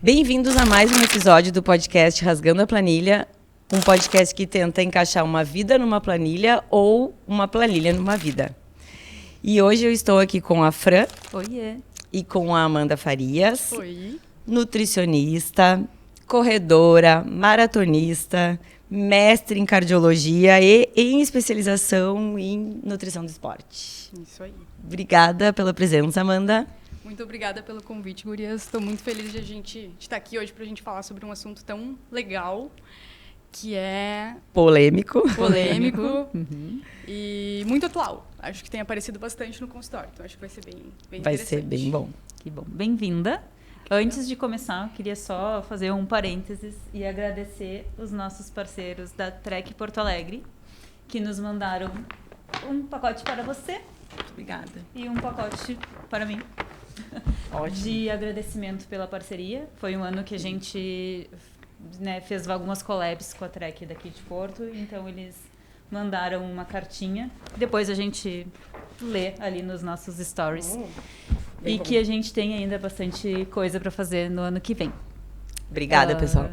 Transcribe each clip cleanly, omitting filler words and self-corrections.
Bem-vindos a mais um episódio do podcast Rasgando a Planilha, um podcast que tenta encaixar uma vida numa planilha ou uma planilha numa vida. E hoje eu estou aqui com a Fran. Oiê. E com a Amanda Farias. Oi. Nutricionista, corredora, maratonista, mestre em cardiologia e em especialização em nutrição do esporte. Isso aí. Obrigada pela presença, Amanda. Muito obrigada pelo convite, gurias. Estou muito feliz de a gente estar aqui hoje para a gente falar sobre um assunto tão legal, que é Polêmico. E muito atual. Acho que tem aparecido bastante no consultório, então acho que vai ser bem Vai interessante. ser bem bom. Que bom. Bem-vinda. Antes de começar, eu queria só fazer um parênteses e agradecer os nossos parceiros da Trek Porto Alegre, que nos mandaram um pacote para você. Obrigada. E um pacote para mim. Ótimo. De agradecimento pela parceria. Foi um ano que a gente fez algumas collabs com a Trek daqui de Porto, então eles mandaram uma cartinha. Depois a gente lê ali nos nossos stories. E bom. que a gente tem ainda bastante coisa para fazer no ano que vem. Obrigada, pessoal.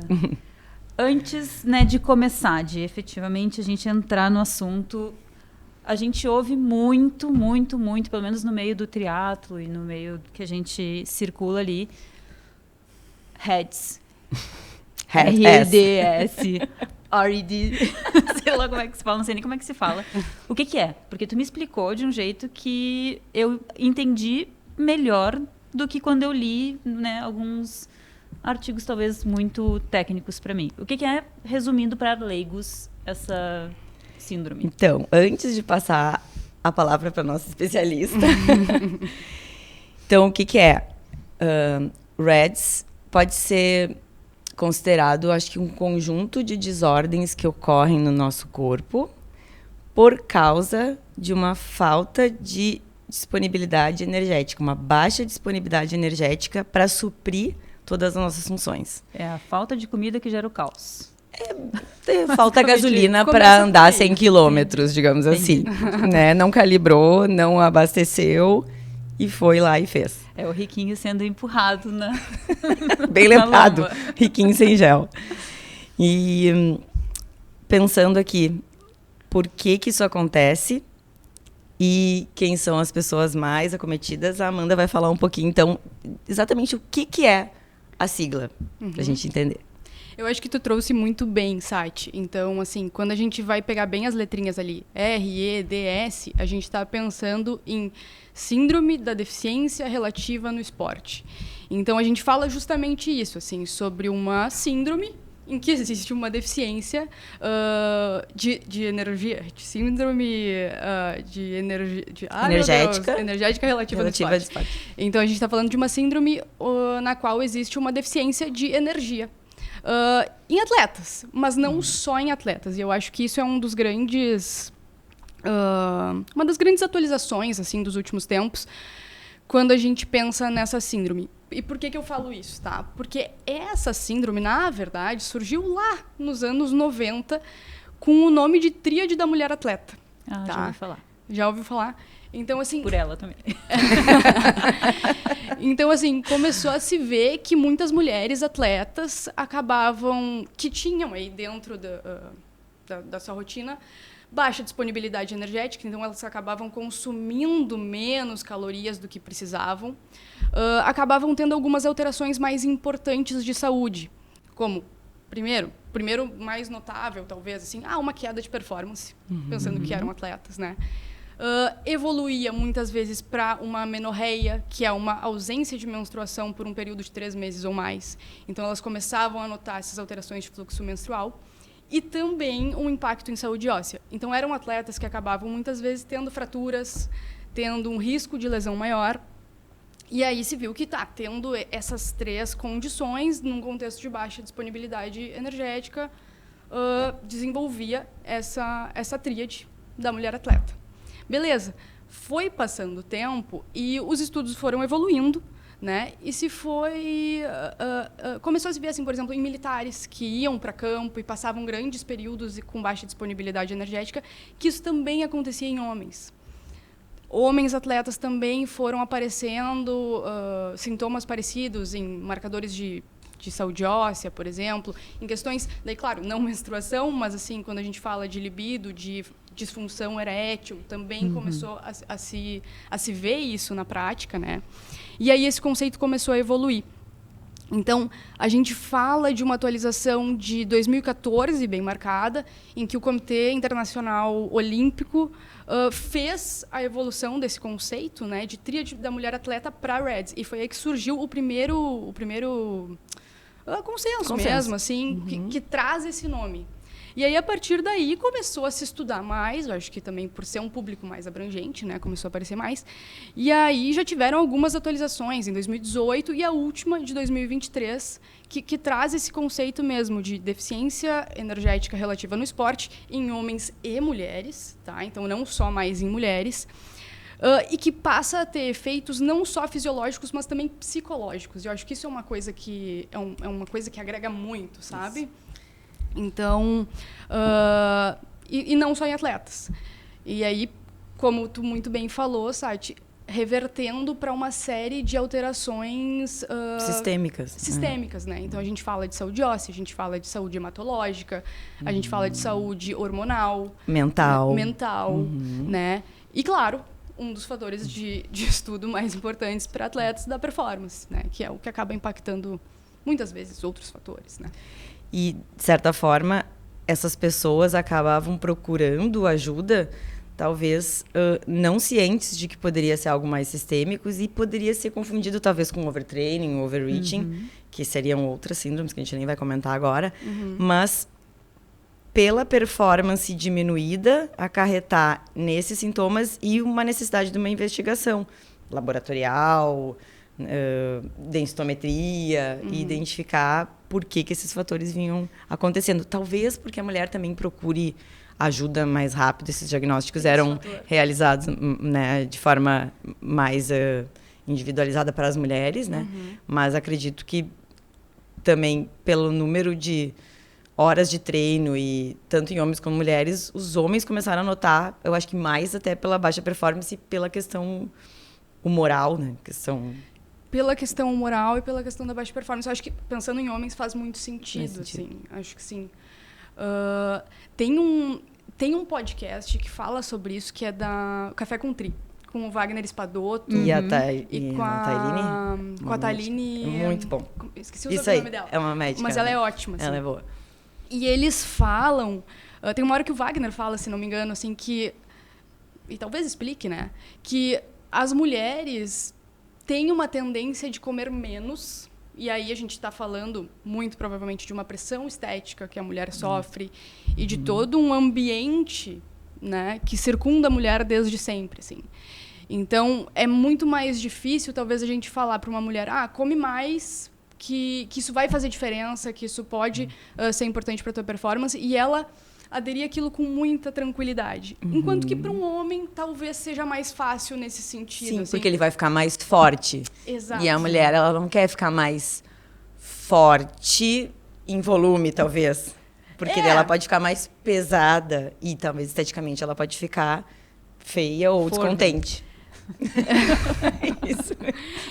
Antes, de começar, de efetivamente a gente entrar no assunto, a gente ouve muito, pelo menos no meio do triatlo e no meio que a gente circula ali, REDS. R-E-D-S. R-E-D. Sei lá como é que se fala, não sei nem como é que se fala. O que é? Porque tu me explicou de um jeito que eu entendi melhor do que quando eu li, alguns artigos talvez muito técnicos para mim. O que é, resumindo para leigos, essa síndrome? Então, antes de passar a palavra para nossa especialista, então, o que é? REDS pode ser considerado, acho que, um conjunto de desordens que ocorrem no nosso corpo por causa de uma falta de disponibilidade energética, uma baixa disponibilidade energética para suprir todas as nossas funções. É a falta de comida que gera o caos. Falta gasolina para andar 100 quilômetros, digamos assim. Né? Não calibrou, não abasteceu e foi lá e fez. É o riquinho sendo empurrado na Bem lembrado, lomba. riquinho sem gel. E pensando aqui, por que isso acontece e quem são as pessoas mais acometidas, a Amanda vai falar um pouquinho, então, exatamente o que é a sigla, pra gente entender. Eu acho que tu trouxe muito bem, Sati. Então, assim, quando a gente vai pegar bem as letrinhas ali, R-E-D-S, a gente está pensando em síndrome da deficiência relativa no esporte. Então, a gente fala justamente isso, assim, sobre uma síndrome em que existe uma deficiência de energia, de síndrome de energia... Energética. Energética relativa no esporte. Então, a gente está falando de uma síndrome na qual existe uma deficiência de energia. Em atletas, mas não só em atletas. E eu acho que isso é um dos grandes... uma das grandes atualizações assim, dos últimos tempos, quando a gente pensa nessa síndrome. E por que eu falo isso? Tá? Porque essa síndrome, na verdade, surgiu lá nos anos 90 com o nome de Tríade da Mulher Atleta. Ah, tá? já ouvi falar. Já ouviu falar? Então, assim... Por ela também. Então, assim, começou a se ver que muitas mulheres atletas acabavam... que tinham aí dentro da sua rotina baixa disponibilidade energética, então elas acabavam consumindo menos calorias do que precisavam, acabavam tendo algumas alterações mais importantes de saúde, como, primeiro mais notável, talvez, assim, uma queda de performance, pensando que eram atletas, né? Evoluía muitas vezes para uma menorreia, que é uma ausência de menstruação por um período de 3 meses ou mais. Então, elas começavam a notar essas alterações de fluxo menstrual e também um impacto em saúde óssea. Então, eram atletas que acabavam muitas vezes tendo fraturas, tendo um risco de lesão maior. E aí se viu que tendo essas 3 condições, num contexto de baixa disponibilidade energética, desenvolvia essa tríade da mulher atleta. Beleza, foi passando o tempo e os estudos foram evoluindo, né? E começou a se ver, assim, por exemplo, em militares que iam para campo e passavam grandes períodos com baixa disponibilidade energética, que isso também acontecia em homens. Homens atletas também foram aparecendo sintomas parecidos em marcadores de de saúde óssea, por exemplo, em questões, daí, claro, não menstruação, mas assim, quando a gente fala de libido, de disfunção erétil, também começou a se ver isso na prática, né? E aí esse conceito começou a evoluir. Então, a gente fala de uma atualização de 2014, bem marcada, em que o Comitê Internacional Olímpico fez a evolução desse conceito, né, de tríade da mulher atleta para REDS. E foi aí que surgiu o primeiro consenso mesmo, assim, que traz esse nome. E aí, a partir daí, começou a se estudar mais, eu acho que também por ser um público mais abrangente, né, começou a aparecer mais. E aí já tiveram algumas atualizações em 2018 e a última, de 2023, que traz esse conceito mesmo de deficiência energética relativa no esporte em homens e mulheres, tá? Então, não só mais em mulheres. E que passa a ter efeitos não só fisiológicos, mas também psicológicos. Eu acho que isso é uma coisa que, é uma coisa que agrega muito, sabe? Isso. Então, e não só em atletas. E aí, como tu muito bem falou, Sati, revertendo para uma série de alterações sistêmicas, né? Então, a gente fala de saúde óssea, a gente fala de saúde hematológica, a gente fala de saúde hormonal. Mental. Né? E, claro, um dos fatores de estudo mais importantes para atletas da performance, né? Que é o que acaba impactando, muitas vezes, outros fatores, né? E, de certa forma, essas pessoas acabavam procurando ajuda, talvez não cientes de que poderia ser algo mais sistêmico e poderia ser confundido, talvez, com overtraining, overreaching, que seriam outras síndromes que a gente nem vai comentar agora, mas pela performance diminuída, acarretar nesses sintomas e uma necessidade de uma investigação laboratorial, densitometria, e identificar por que esses fatores vinham acontecendo. Talvez porque a mulher também procure ajuda mais rápido. Esses diagnósticos eram realizados, né, de forma mais individualizada para as mulheres, né? Mas acredito que também pelo número de horas de treino, e tanto em homens como mulheres, os homens começaram a notar, eu acho que mais até pela baixa performance e pela questão humoral, né? Pela questão moral e pela questão da baixa performance. Eu acho que, pensando em homens, faz muito sentido. Assim. Acho que sim. Tem um podcast que fala sobre isso, que é da Café com Tri, com o Wagner Espadoto. E com a Tailine. Muito bom. Esqueci o sobrenome dela. É uma médica. Mas ela é ótima. Assim. Ela é boa. E eles falam... tem uma hora que o Wagner fala, se não me engano, assim, que... E talvez explique, né? Que as mulheres têm uma tendência de comer menos, e aí a gente está falando muito provavelmente de uma pressão estética que a mulher sofre e de todo um ambiente, né, que circunda a mulher desde sempre, assim. Então, é muito mais difícil, talvez, a gente falar para uma mulher, come mais, que isso vai fazer diferença, que isso pode ser importante para a tua performance, e ela aderir aquilo com muita tranquilidade. Enquanto que para um homem talvez seja mais fácil nesse sentido. Sim, assim. porque ele vai ficar mais forte. Exato. E a mulher, ela não quer ficar mais forte em volume, talvez. Porque ela pode ficar mais pesada e talvez esteticamente ela pode ficar feia ou descontente. Isso.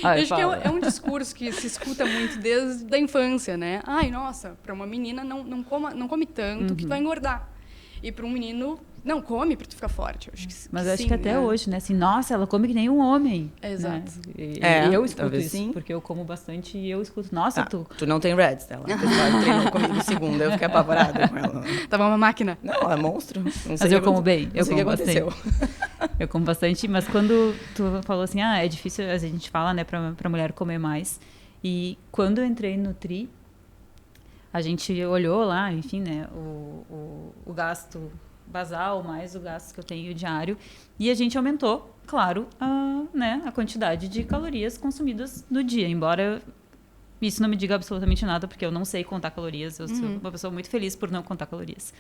Acho que é um discurso que se escuta muito desde a infância, né? Ai, nossa, para uma menina não come tanto que tu vai engordar. E para um menino, não, come para tu ficar forte. Mas acho que até hoje, né? Assim, nossa, ela come que nem um homem. Exato. Né? E eu escuto isso, porque eu como bastante e eu escuto. Nossa, tu não tem REDS, ela treinou comigo segunda, eu fiquei apavorada com ela. Tava uma máquina. Não, ela é monstro. Mas eu como bem, eu como bastante. Eu como bastante, mas quando tu falou assim, é difícil, a gente fala, né, pra mulher comer mais. E quando eu entrei no Tri, a gente olhou lá, enfim, né, o gasto basal mais o gasto que eu tenho diário, e a gente aumentou, claro, a quantidade de calorias consumidas no dia, embora isso não me diga absolutamente nada, porque eu não sei contar calorias, eu sou uma pessoa muito feliz por não contar calorias.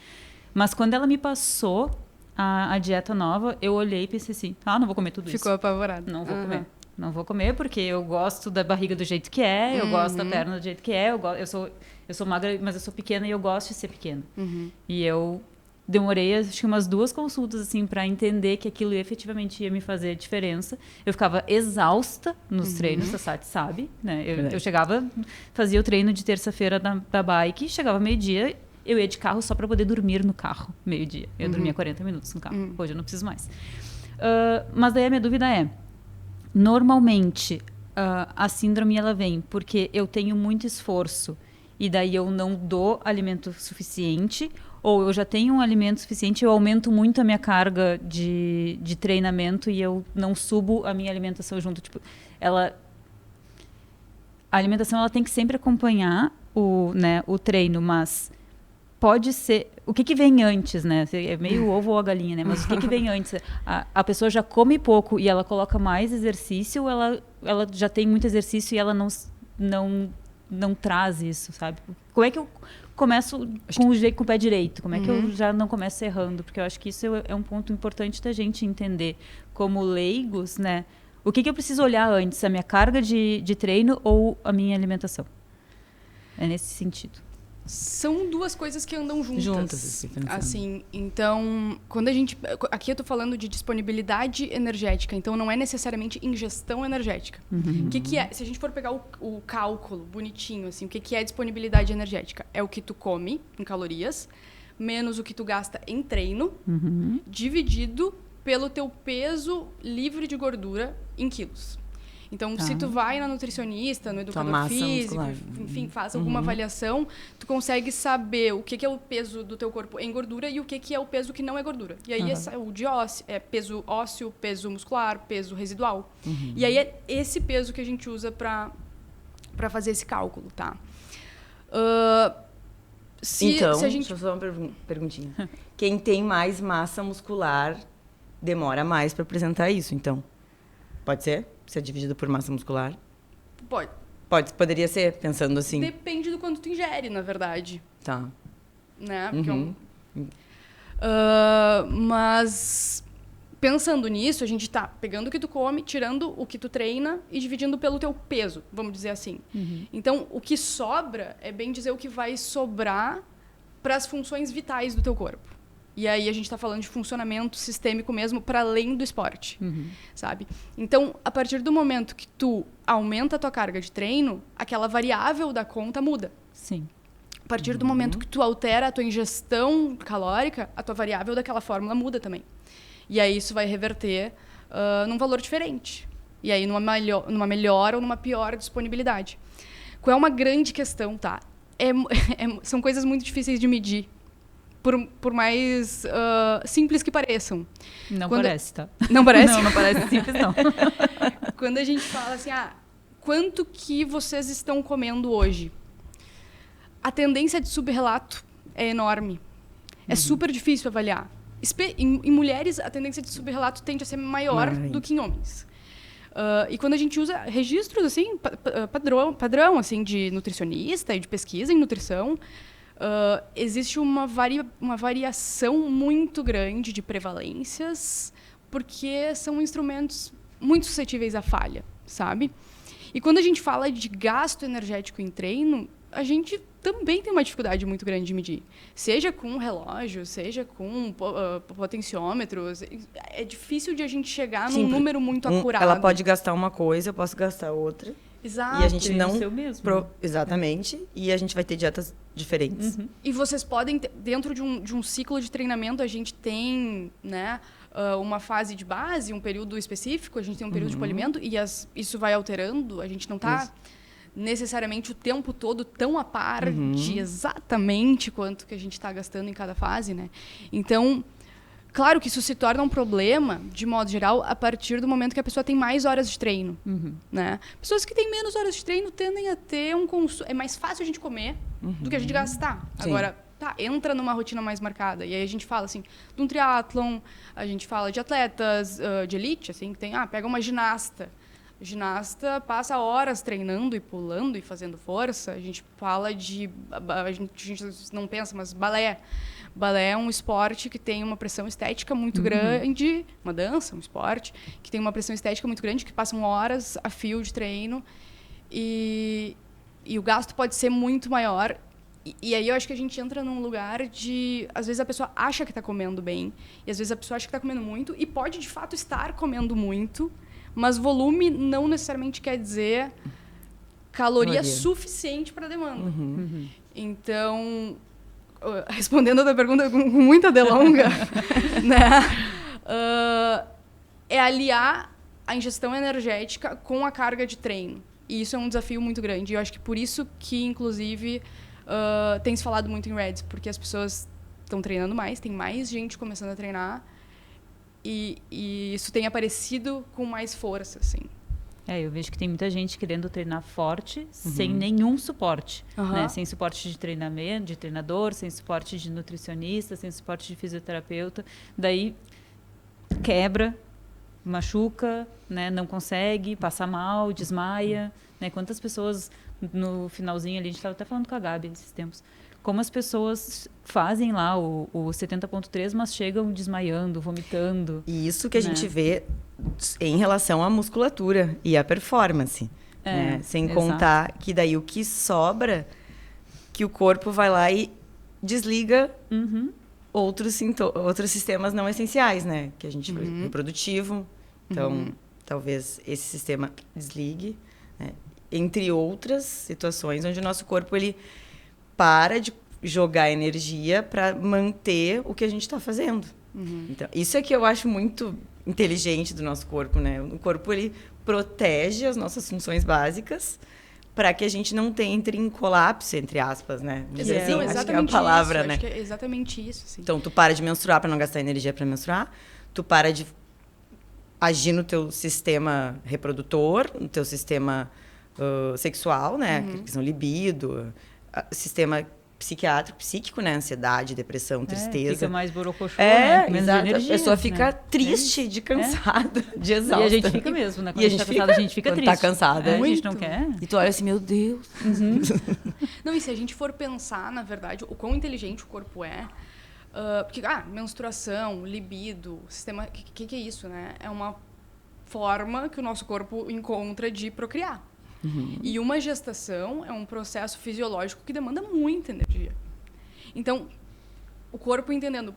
Mas quando ela me passou a dieta nova, eu olhei e pensei assim, não vou comer tudo isso. Ficou apavorada. Não vou comer. Não vou comer porque eu gosto da barriga do jeito que é, eu gosto da perna do jeito que é, eu sou magra, mas eu sou pequena e eu gosto de ser pequena. E eu demorei, acho que umas 2 consultas, assim, para entender que aquilo efetivamente ia me fazer diferença. Eu ficava exausta nos treinos, a Sati sabe, né? Eu chegava, fazia o treino de terça-feira da bike, chegava meio-dia, eu ia de carro só para poder dormir no carro, meio-dia. Eu dormia 40 minutos no carro. Hoje eu não preciso mais. Mas daí a minha dúvida é, normalmente, a síndrome ela vem porque eu tenho muito esforço e daí eu não dou alimento suficiente, ou eu já tenho um alimento suficiente, eu aumento muito a minha carga de treinamento e eu não subo a minha alimentação junto. Tipo, a alimentação ela tem que sempre acompanhar o treino, mas pode ser... O que vem antes, né? É meio ovo ou a galinha, né? Mas o que vem antes? A pessoa já come pouco e ela coloca mais exercício, ou ela já tem muito exercício e ela não traz isso, sabe? Como é que eu começo com o pé direito? Como é que eu já não começo errando? Porque eu acho que isso é um ponto importante da gente entender como leigos, né? O que eu preciso olhar antes? A minha carga de treino ou a minha alimentação? É nesse sentido. São 2 coisas que andam juntas. Assim, então, quando a gente... Aqui eu tô falando de disponibilidade energética, então não é necessariamente ingestão energética. O que é? Se a gente for pegar o cálculo bonitinho, assim, o que é disponibilidade energética? É o que tu come em calorias, menos o que tu gasta em treino, dividido pelo teu peso livre de gordura em quilos. Então, se tu vai na nutricionista, no educador físico, enfim, faz alguma avaliação, tu consegue saber o que é o peso do teu corpo em gordura e o que é o peso que não é gordura. E aí, o de peso ósseo, peso muscular, peso residual. E aí, é esse peso que a gente usa para fazer esse cálculo, tá? Então, deixa eu só uma perguntinha. Quem tem mais massa muscular demora mais para apresentar isso, então? Pode ser? Ser dividido por massa muscular? Pode. Poderia ser, pensando assim. Depende do quanto tu ingere, na verdade. Tá. Né? Porque mas pensando nisso, a gente tá pegando o que tu come, tirando o que tu treina e dividindo pelo teu peso, vamos dizer assim. Então, o que sobra é bem dizer o que vai sobrar para as funções vitais do teu corpo. E aí a gente está falando de funcionamento sistêmico mesmo, para além do esporte, sabe? Então, a partir do momento que tu aumenta a tua carga de treino, aquela variável da conta muda. Sim. A partir do momento que tu altera a tua ingestão calórica, a tua variável daquela fórmula muda também. E aí isso vai reverter num valor diferente. E aí numa melhor ou numa pior disponibilidade. Qual é uma grande questão, tá? São coisas muito difíceis de medir. Por mais simples que pareçam. Não parece, tá? Não parece? Não parece simples, não. Quando a gente fala assim, quanto que vocês estão comendo hoje? A tendência de subrelato é enorme. É super difícil avaliar. Em mulheres, a tendência de subrelato tende a ser maior do que em homens. E quando a gente usa registros assim, padrão assim, de nutricionista e de pesquisa em nutrição, existe uma variação muito grande de prevalências, porque são instrumentos muito suscetíveis à falha, sabe? E quando a gente fala de gasto energético em treino, a gente também tem uma dificuldade muito grande de medir. Seja com um relógio, seja com potenciômetros. É difícil de a gente chegar num número muito acurado. Ela pode gastar uma coisa, eu posso gastar outra. Exato. E a gente não... seu mesmo. Exatamente. E a gente vai ter dietas diferentes. E vocês podem... Dentro de um ciclo de treinamento, a gente tem, né, uma fase de base, um período específico, a gente tem um período de polimento, e isso vai alterando. A gente não está necessariamente o tempo todo tão a par de exatamente quanto que a gente está gastando em cada fase, né? Então... Claro que isso se torna um problema, de modo geral, a partir do momento que a pessoa tem mais horas de treino. Né? Pessoas que têm menos horas de treino tendem a ter um consumo... É mais fácil a gente comer do que a gente gastar. Sim. Agora, entra numa rotina mais marcada. E aí a gente fala, assim, de um triatlon, a gente fala de atletas de elite, assim, que tem... pega uma ginasta. A ginasta passa horas treinando e pulando e fazendo força. A gente fala de... A gente não pensa, mas balé. Balé é um esporte que tem uma pressão estética muito grande, uma dança, um esporte, que tem uma pressão estética muito grande, que passam horas a fio de treino, e o gasto pode ser muito maior E aí eu acho que a gente entra num lugar de... Às vezes a pessoa acha que está comendo bem, e às vezes a pessoa acha que está comendo muito, e pode, de fato, estar comendo muito, mas volume não necessariamente quer dizer caloria suficiente para a demanda. Então, respondendo a tua pergunta com muita delonga, né? É aliar a ingestão energética com a carga de treino. E isso é um desafio muito grande. E eu acho que por isso que, inclusive, tem se falado muito em Reds, porque as pessoas estão treinando mais, tem mais gente começando a treinar, e isso tem aparecido com mais força, assim. Eu vejo que tem muita gente querendo treinar forte, sem nenhum suporte, né? Sem suporte de treinamento, de treinador, sem suporte de nutricionista, sem suporte de fisioterapeuta. Daí quebra, machuca, né? Não consegue, passa mal, desmaia, né? Quantas pessoas no finalzinho ali, a gente estava até falando com a Gabi esses tempos, como as pessoas fazem lá o 70.3, mas chegam desmaiando, vomitando. E isso que a gente vê em relação à musculatura e à performance. Né? Sem contar que daí o que sobra, que o corpo vai lá e desliga outros sistemas não essenciais, né? Que a gente reprodutivo. Então, talvez esse sistema desligue, né? Entre outras situações onde o nosso corpo ele para de jogar energia para manter o que a gente está fazendo. Então, isso é que eu acho muito inteligente do nosso corpo, né? O corpo ele protege as nossas funções básicas para que a gente não entre em colapso, entre aspas, né? Dizer assim, acho que é a palavra, né? Acho que é exatamente isso. Sim. Então, tu para de menstruar para não gastar energia para menstruar, tu para de agir no teu sistema reprodutor, no teu sistema sexual, né? Que são libido, sistema psíquico, né? Ansiedade, depressão, tristeza. Fica mais borocochô, né? Menos energia, a pessoa fica triste, de cansada, de exausta. E a gente fica mesmo, né? Quando a gente tá cansada, a gente fica triste. Tá cansada. A gente não quer. E tu olha assim, meu Deus. Não, e se a gente for pensar, na verdade, o quão inteligente o corpo é, porque, menstruação, libido, sistema... O que é isso, né? É uma forma que o nosso corpo encontra de procriar. E uma gestação é um processo fisiológico que demanda muita energia. Então, o corpo entendendo,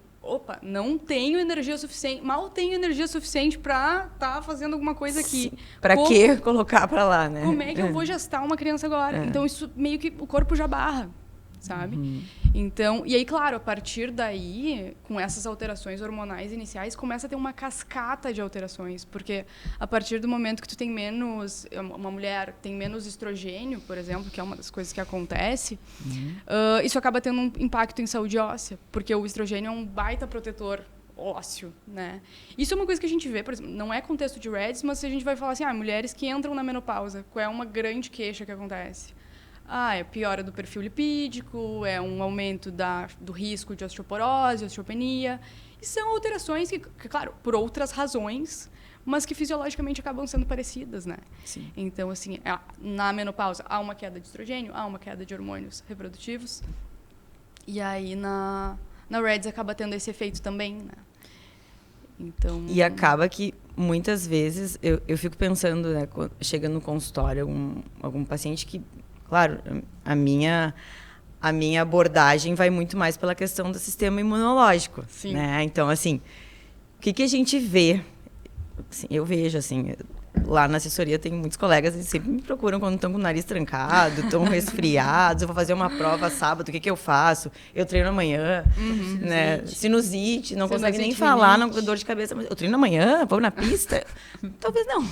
não tenho energia suficiente, mal tenho energia suficiente para estar fazendo alguma coisa aqui. Para que colocar para lá, né? Como é que eu vou gestar uma criança agora? Então, isso meio que o corpo já barra, sabe? Então, e aí, claro, a partir daí, com essas alterações hormonais iniciais, começa a ter uma cascata de alterações, porque a partir do momento que tu tem menos, uma mulher tem menos estrogênio, por exemplo, que é uma das coisas que acontece, isso acaba tendo um impacto em saúde óssea, porque o estrogênio é um baita protetor ósseo, né? Isso é uma coisa que a gente vê, por exemplo, não é contexto de REDS, mas se a gente vai falar assim, mulheres que entram na menopausa, qual é uma grande queixa que acontece? É piora do perfil lipídico, é um aumento do risco de osteoporose, osteopenia. E são alterações que, claro, por outras razões, mas que fisiologicamente acabam sendo parecidas, né? Sim. Então, assim, na menopausa há uma queda de estrogênio, há uma queda de hormônios reprodutivos. E aí, na REDS acaba tendo esse efeito também, né? Então... E acaba que, muitas vezes, eu fico pensando, né, chega no consultório algum paciente que... Claro, a minha abordagem vai muito mais pela questão do sistema imunológico. Sim. Né? Então, assim, o que a gente vê? Assim, eu vejo, assim, lá na assessoria tem muitos colegas que sempre me procuram quando estão com o nariz trancado, estão resfriados, eu vou fazer uma prova sábado, o que eu faço? Eu treino amanhã, né? Sinusite, não consegue nem falar, não, dor de cabeça, mas eu treino amanhã, vou na pista? Talvez não.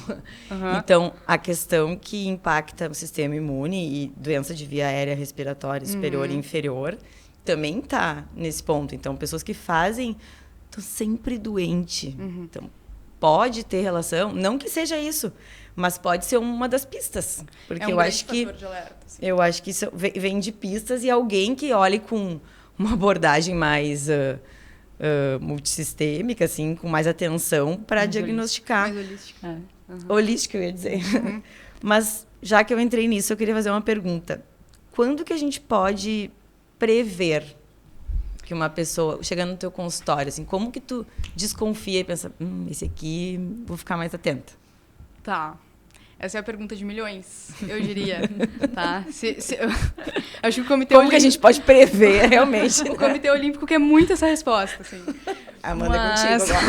Então, a questão que impacta o sistema imune e doença de via aérea respiratória superior e inferior também está nesse ponto. Então, pessoas que fazem estão sempre doentes. Então, pode ter relação, não que seja isso, mas pode ser uma das pistas, porque eu acho que fator de alerta, assim. Eu acho que isso vem de pistas e alguém que olhe com uma abordagem mais multissistêmica, assim, com mais atenção para diagnosticar. Mais holística. Holística, eu ia dizer. Mas já que eu entrei nisso, eu queria fazer uma pergunta. Quando que a gente pode prever que uma pessoa, chegando no teu consultório, assim, como que tu desconfia e pensa, esse aqui, vou ficar mais atenta? Tá. Essa é a pergunta de milhões, eu diria. Tá? Acho que o Comitê Como que a Olímpico... gente pode prever, realmente? O Comitê Olímpico quer muito essa resposta, assim. Amanda, Mas- contigo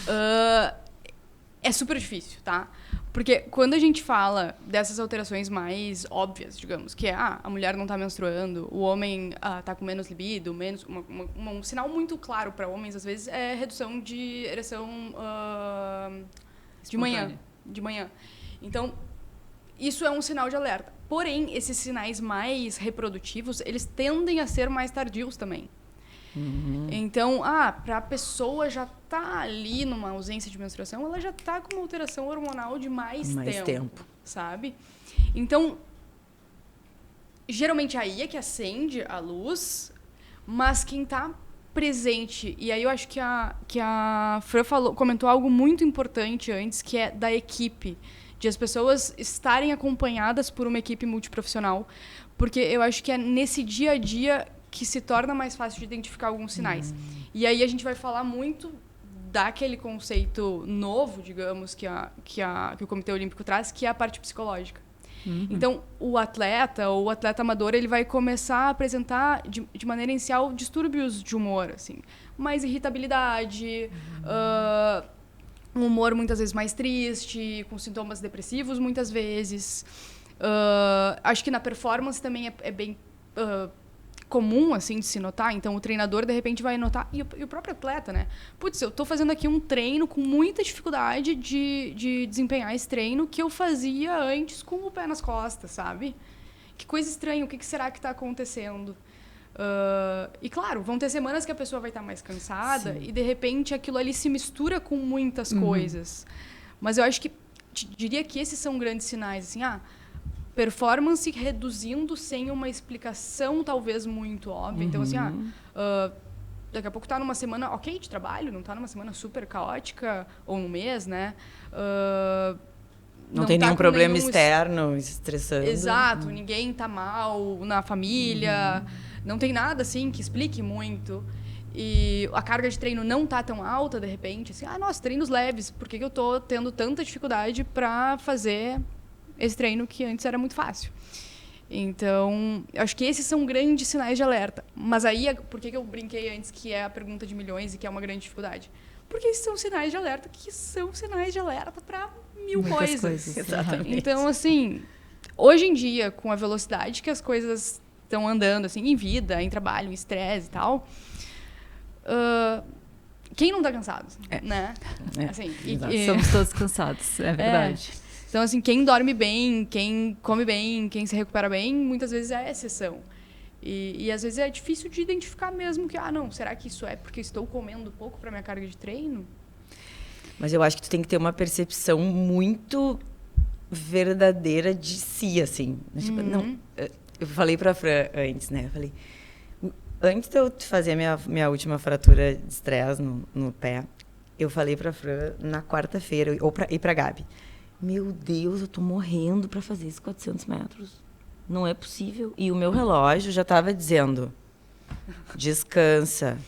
agora. É super difícil, tá? Porque quando a gente fala dessas alterações mais óbvias, digamos, que é a mulher não tá menstruando, o homem tá com menos libido, menos um sinal muito claro para homens, às vezes, é redução de ereção de manhã. Então, isso é um sinal de alerta. Porém, esses sinais mais reprodutivos, eles tendem a ser mais tardios também. Então, para a pessoa já tá ali numa ausência de menstruação, ela já tá com uma alteração hormonal de mais tempo, sabe? Então, geralmente aí é que acende a luz, mas quem tá presente, e aí eu acho que a Fran comentou algo muito importante antes, que é da equipe, de as pessoas estarem acompanhadas por uma equipe multiprofissional, porque eu acho que é nesse dia a dia que se torna mais fácil de identificar alguns sinais. E aí a gente vai falar muito daquele conceito novo, digamos, que o Comitê Olímpico traz, que é a parte psicológica. Então, o atleta ou o atleta amador, ele vai começar a apresentar, de maneira inicial, distúrbios de humor, assim. Mais irritabilidade, um humor muitas vezes mais triste, com sintomas depressivos muitas vezes. Acho que na performance também é bem comum, assim, de se notar. Então, o treinador, de repente, vai notar... E o próprio atleta, né? Putz, eu tô fazendo aqui um treino com muita dificuldade de desempenhar esse treino que eu fazia antes com o pé nas costas, sabe? Que coisa estranha. O que será que tá acontecendo? E, claro, vão ter semanas que a pessoa vai estar mais cansada. Sim. E, de repente, aquilo ali se mistura com muitas coisas. Mas eu acho que... diria que esses são grandes sinais, assim, performance reduzindo sem uma explicação talvez muito óbvia. Então, assim, daqui a pouco tá numa semana ok de trabalho, não tá numa semana super caótica, ou um mês, né? Não tem nenhum problema externo, estressando. Exato, ninguém tá mal na família, não tem nada, assim, que explique muito. E a carga de treino não tá tão alta, de repente, assim, nossa, treinos leves, por que eu tô tendo tanta dificuldade para fazer esse treino que antes era muito fácil? Então, eu acho que esses são grandes sinais de alerta. Mas aí, por que eu brinquei antes que é a pergunta de milhões e que é uma grande dificuldade? Porque esses são sinais de alerta que são sinais de alerta para mil coisas. Exatamente. Então, assim, hoje em dia, com a velocidade que as coisas estão andando, assim, em vida, em trabalho, em estresse e tal, quem não tá cansado, né? Assim, somos todos cansados, é verdade. Então, assim, quem dorme bem, quem come bem, quem se recupera bem, muitas vezes é exceção. E às vezes é difícil de identificar mesmo que, não, será que isso é porque eu estou comendo pouco para minha carga de treino? Mas eu acho que tu tem que ter uma percepção muito verdadeira de si, assim. Tipo, não, eu falei pra Fran antes, né? Eu falei, antes de eu fazer a minha última fratura de estresse no pé, eu falei pra Fran na quarta-feira, e pra Gabi, meu Deus, eu tô morrendo pra fazer esses 400 metros. Não é possível. E o meu relógio já tava dizendo, descansa,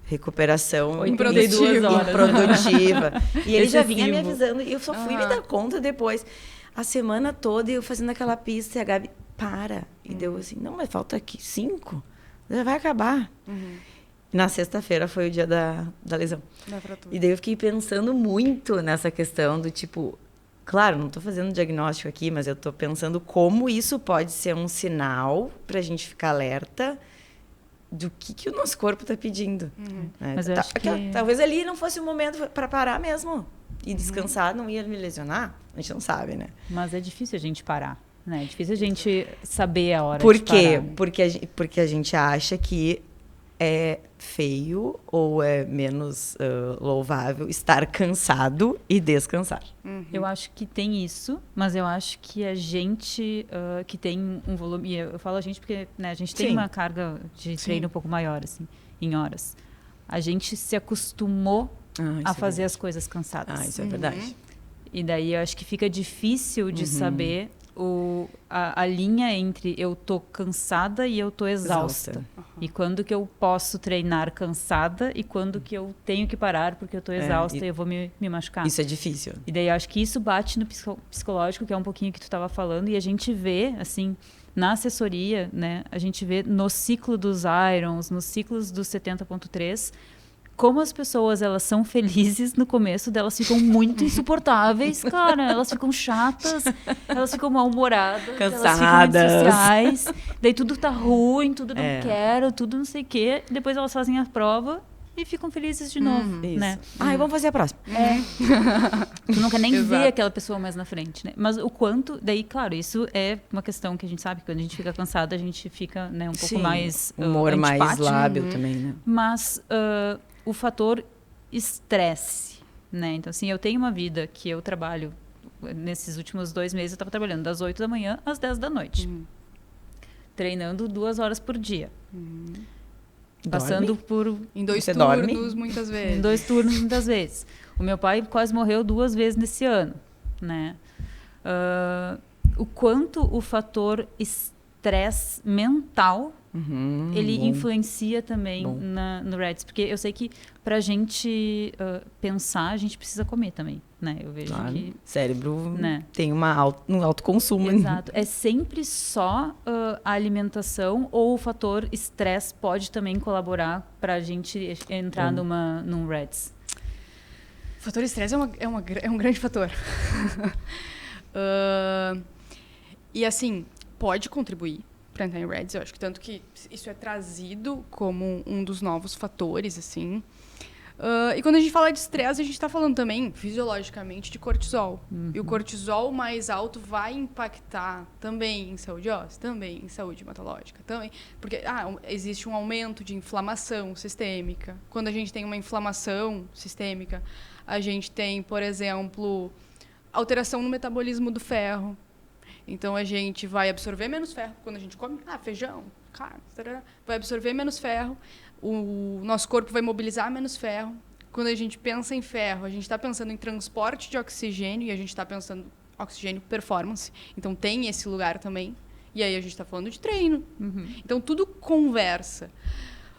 recuperação 82 horas. improdutiva. E ele já vinha me avisando, e eu só fui me dar conta depois. A semana toda, eu fazendo aquela pista, e a Gabi, para. E deu assim, não, mas falta aqui 5. Já vai acabar. Na sexta-feira foi o dia da lesão. E daí eu fiquei pensando muito nessa questão do tipo... Claro, não estou fazendo diagnóstico aqui, mas eu estou pensando como isso pode ser um sinal para a gente ficar alerta do que o nosso corpo está pedindo. Né? Mas eu acho que... Talvez ali não fosse o momento para parar mesmo. E descansar não ia me lesionar. A gente não sabe, né? Mas é difícil a gente parar, né? É difícil a gente saber a hora Por de quê? parar. Porque a gente acha que é feio ou é menos louvável estar cansado e descansar. Eu acho que tem isso, mas eu acho que a gente que tem um volume... E eu falo a gente porque, né, a gente tem uma carga de treino um pouco maior, assim, em horas. A gente se acostumou a fazer as coisas cansadas. Isso é verdade. E daí eu acho que fica difícil de saber a linha entre eu tô cansada e eu tô exausta. E quando que eu posso treinar cansada e quando que eu tenho que parar porque eu tô exausta e eu vou me machucar. Isso é difícil. E daí eu acho que isso bate no psicológico, que é um pouquinho que tu estava falando, e a gente vê, assim, na assessoria, né, a gente vê no ciclo dos Irons, nos ciclos dos 70.3, como as pessoas, elas são felizes no começo, delas ficam muito insuportáveis, cara. Elas ficam chatas, elas ficam mal-humoradas, cansadas, elas ficam antissociais. Daí tudo tá ruim, tudo não quero, tudo não sei o quê. Depois elas fazem a prova e ficam felizes de novo, né? Vamos fazer a próxima. Tu nunca nem vê aquela pessoa mais na frente, né? Mas o quanto... Daí, claro, isso é uma questão que a gente sabe que quando a gente fica cansada, a gente fica, né, um pouco mais humor mais lábil também, né? Mas... o fator estresse, né? Então, assim, eu tenho uma vida que eu trabalho, nesses últimos 2 meses eu estava trabalhando das 8 da manhã às 10 da noite. Treinando 2 horas por dia. Passando por... Em 2 Você turnos, dorme? muitas vezes. Em 2 turnos, muitas vezes. O meu pai quase morreu 2 vezes nesse ano, né? O quanto o fator estresse mental ele influencia também no Reds, porque eu sei que pra gente pensar, a gente precisa comer também, né? Eu vejo que... cérebro tem um alto consumo. Exato. É sempre só a alimentação ou o fator estresse pode também colaborar pra gente entrar num Reds? O fator estresse é um grande fator. E assim, pode contribuir para entrar em Reds, eu acho que tanto que isso é trazido como um dos novos fatores, assim. E quando a gente fala de estresse, a gente está falando também, fisiologicamente, de cortisol. E o cortisol mais alto vai impactar também em saúde óssea, também em saúde hematológica, também. Porque existe um aumento de inflamação sistêmica. Quando a gente tem uma inflamação sistêmica, a gente tem, por exemplo, alteração no metabolismo do ferro. Então, a gente vai absorver menos ferro quando a gente come feijão, carne, vai absorver menos ferro, o nosso corpo vai mobilizar menos ferro. Quando a gente pensa em ferro, a gente está pensando em transporte de oxigênio e a gente está pensando em oxigênio performance. Então, tem esse lugar também. E aí, a gente está falando de treino. Então, tudo conversa.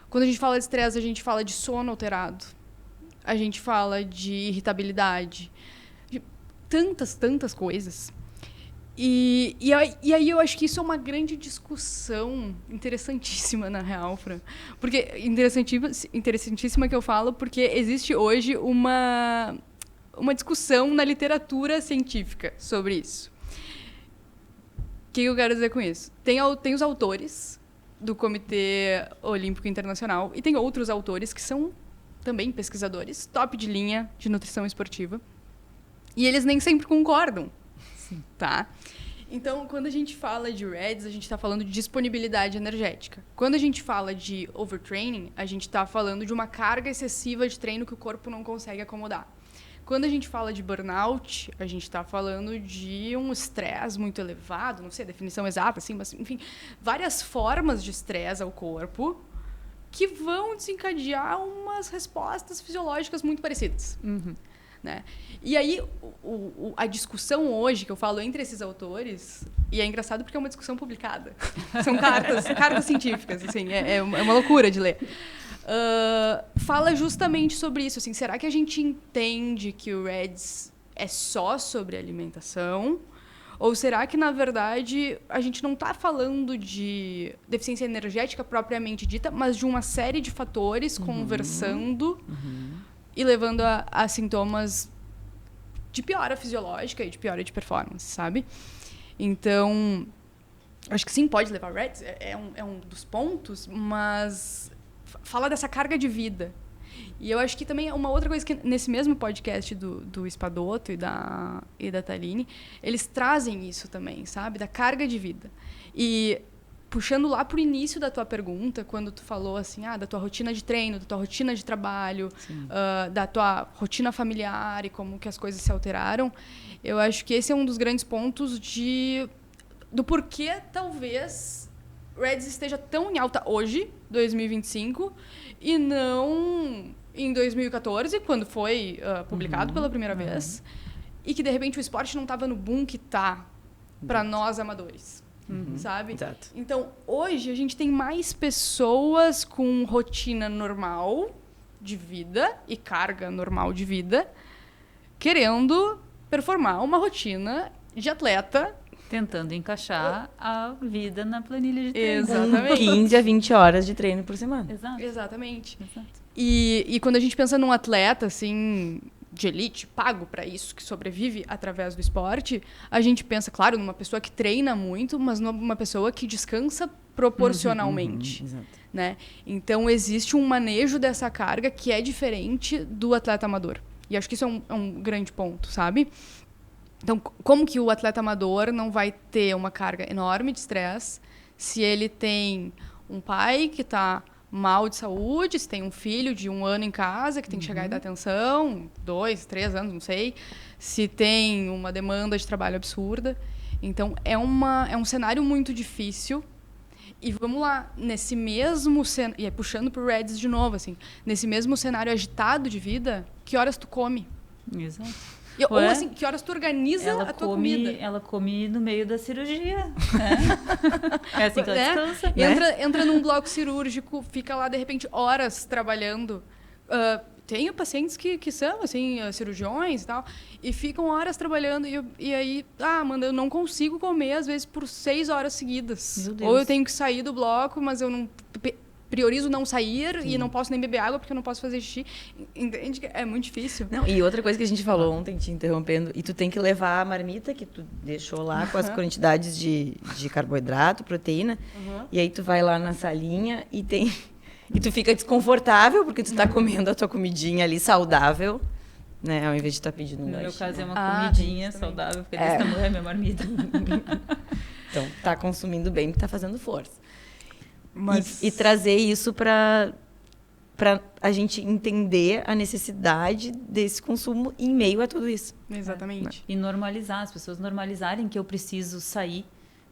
Quando a gente fala de estresse, a gente fala de sono alterado. A gente fala de irritabilidade. De tantas coisas. E aí eu acho que isso é uma grande discussão interessantíssima, na real, Fran. Porque interessantíssima que eu falo, porque existe hoje uma discussão na literatura científica sobre isso. O que eu quero dizer com isso? Tem os autores do Comitê Olímpico Internacional e tem outros autores que são também pesquisadores, top de linha de nutrição esportiva. E eles nem sempre concordam. Tá? Então, quando a gente fala de REDS, a gente está falando de disponibilidade energética. Quando a gente fala de overtraining, a gente está falando de uma carga excessiva de treino que o corpo não consegue acomodar. Quando a gente fala de burnout, a gente está falando de um estresse muito elevado, não sei a definição exata, assim, mas, enfim, várias formas de estresse ao corpo que vão desencadear umas respostas fisiológicas muito parecidas. Né? E aí, a discussão hoje, que eu falo entre esses autores, e é engraçado porque é uma discussão publicada. São cartas científicas, assim, é uma loucura de ler. Fala justamente sobre isso. Assim, será que a gente entende que o REDS é só sobre alimentação? Ou será que, na verdade, a gente não está falando de deficiência energética propriamente dita, mas de uma série de fatores conversando e levando a sintomas de piora fisiológica e de piora de performance, sabe? Então, acho que sim, pode levar REDS, é um dos pontos, mas fala dessa carga de vida. E eu acho que também uma outra coisa que nesse mesmo podcast do Espadoto e da Taline, eles trazem isso também, sabe? Da carga de vida. E puxando lá pro início da tua pergunta, quando tu falou assim, da tua rotina de treino, da tua rotina de trabalho, da tua rotina familiar e como que as coisas se alteraram, eu acho que esse é um dos grandes pontos do porquê talvez REDS esteja tão em alta hoje, 2025, e não em 2014, quando foi publicado pela primeira vez, e que de repente o esporte não estava no boom que está para nós amadores, sabe? Exato. Então, hoje a gente tem mais pessoas com rotina normal de vida e carga normal de vida querendo performar uma rotina de atleta. Tentando encaixar a vida na planilha de treino. Exatamente. 15 a 20 horas de treino por semana. Exato. Exatamente. Exato. E quando a gente pensa num atleta, assim, de elite, pago para isso, que sobrevive através do esporte, a gente pensa, claro, numa pessoa que treina muito, mas numa pessoa que descansa proporcionalmente, Exato. né? Então, existe um manejo dessa carga que é diferente do atleta amador. E acho que isso é um grande ponto, sabe? Então, como que o atleta amador não vai ter uma carga enorme de estresse se ele tem um pai que está mal de saúde, se tem um filho de 1 ano em casa que tem que chegar e dar atenção, 2, 3 anos, não sei, se tem uma demanda de trabalho absurda. Então, é um cenário muito difícil. E vamos lá, nesse mesmo cenário, e aí puxando pro Reds de novo, assim, nesse mesmo cenário agitado de vida, que horas tu come? Exato. Ou assim, que horas tu organiza a tua comida? Ela come no meio da cirurgia. Né? É assim que ela descansa. Entra num bloco cirúrgico, fica lá, de repente, horas trabalhando. Tenho pacientes que são, assim, cirurgiões e tal, e ficam horas trabalhando, e aí, Amanda, eu não consigo comer, às vezes, por 6 horas seguidas. Meu Deus. Ou eu tenho que sair do bloco, mas eu não... priorizo não sair e não posso nem beber água porque eu não posso fazer xixi. Entende que é muito difícil. Não, e outra coisa que a gente falou ontem, te interrompendo, e tu tem que levar a marmita que tu deixou lá com as quantidades de carboidrato, proteína, e aí tu vai lá na salinha e tu fica desconfortável porque tu tá comendo a tua comidinha ali saudável, né, ao invés de estar pedindo um No meu lanche. caso é uma Ah, comidinha tem saudável, porque desse tamanho é minha marmita. Então, tá consumindo bem, tá fazendo força. Mas... E trazer isso para a gente entender a necessidade desse consumo em meio a tudo isso. Exatamente. E normalizar, as pessoas normalizarem que eu preciso sair,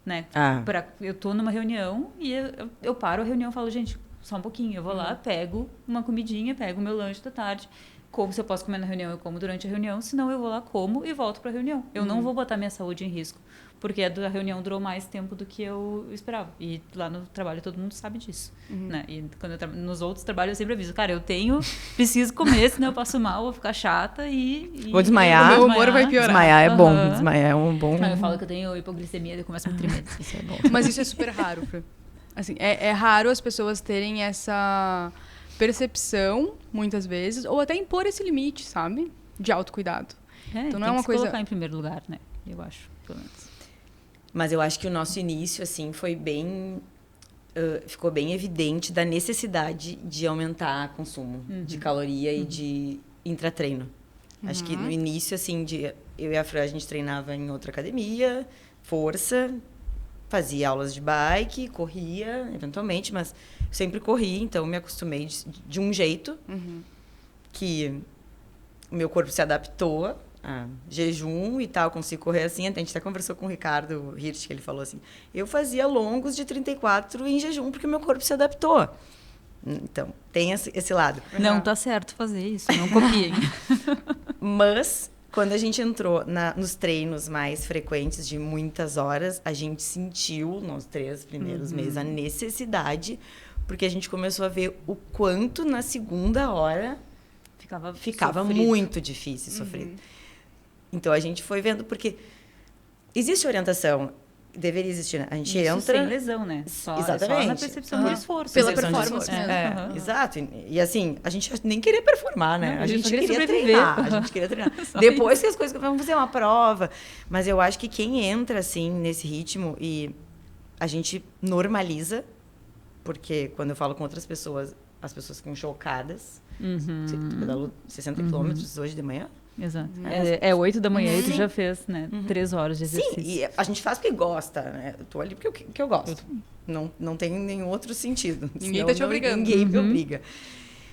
né? Ah. Eu tô numa reunião e eu paro a reunião e falo, gente, só um pouquinho, eu vou lá, pego uma comidinha, pego o meu lanche da tarde, como se eu posso comer na reunião, eu como durante a reunião, senão eu vou lá, como e volto para a reunião. Eu não vou botar minha saúde em risco, porque a reunião durou mais tempo do que eu esperava. E lá no trabalho todo mundo sabe disso, né? E quando nos outros trabalhos eu sempre aviso, cara, preciso comer, senão eu passo mal, vou ficar chata Vou desmaiar. O meu humor vai piorar. Desmaiar é bom, desmaiar é um bom... Eu falo que eu tenho hipoglicemia e eu começo a me tremer. Isso é bom. Mas isso é super raro. Assim, é raro as pessoas terem essa percepção, muitas vezes, ou até impor esse limite, sabe? De autocuidado. Então não é uma coisa... colocar em primeiro lugar, né? Eu acho, pelo menos. Mas eu acho que o nosso início, assim, foi bem... ficou bem evidente da necessidade de aumentar o consumo de caloria e de intratreino. Acho que no início, assim, eu e a Fran, a gente treinava em outra academia, força, fazia aulas de bike, corria, eventualmente, mas sempre corri, então me acostumei de um jeito que o meu corpo se adaptou a jejum e tal, consigo correr assim. A gente até conversou com o Ricardo Hirsch, que ele falou assim, eu fazia longos de 34 em jejum porque o meu corpo se adaptou. Então, tem esse lado. Não tá certo fazer isso, não copiem. Mas, quando a gente entrou nos treinos mais frequentes de muitas horas, a gente sentiu, nos 3 primeiros meses, a necessidade, porque a gente começou a ver o quanto na segunda hora ficava muito difícil sofrer. Então, a gente foi vendo, porque existe orientação, deveria existir, né? A gente isso entra... sem lesão, né? Só na percepção do esforço. Pela Percepção de performance esforço. mesmo. Exato. E assim, a gente nem queria performar, né? Não, a gente só queria queria sobreviver. treinar. A gente queria treinar. Depois que as coisas... Vamos fazer uma prova. Mas eu acho que quem entra, assim, nesse ritmo e a gente normaliza, porque quando eu falo com outras pessoas, as pessoas ficam chocadas. Você pedalou 60 quilômetros hoje de manhã? Exato. É 8 da manhã e tu já fez, né? 3 horas de exercício. Sim, e a gente faz porque gosta, né? Eu tô ali porque eu gosto. Não tem nenhum outro sentido. Ninguém tá te obrigando. Ninguém me obriga.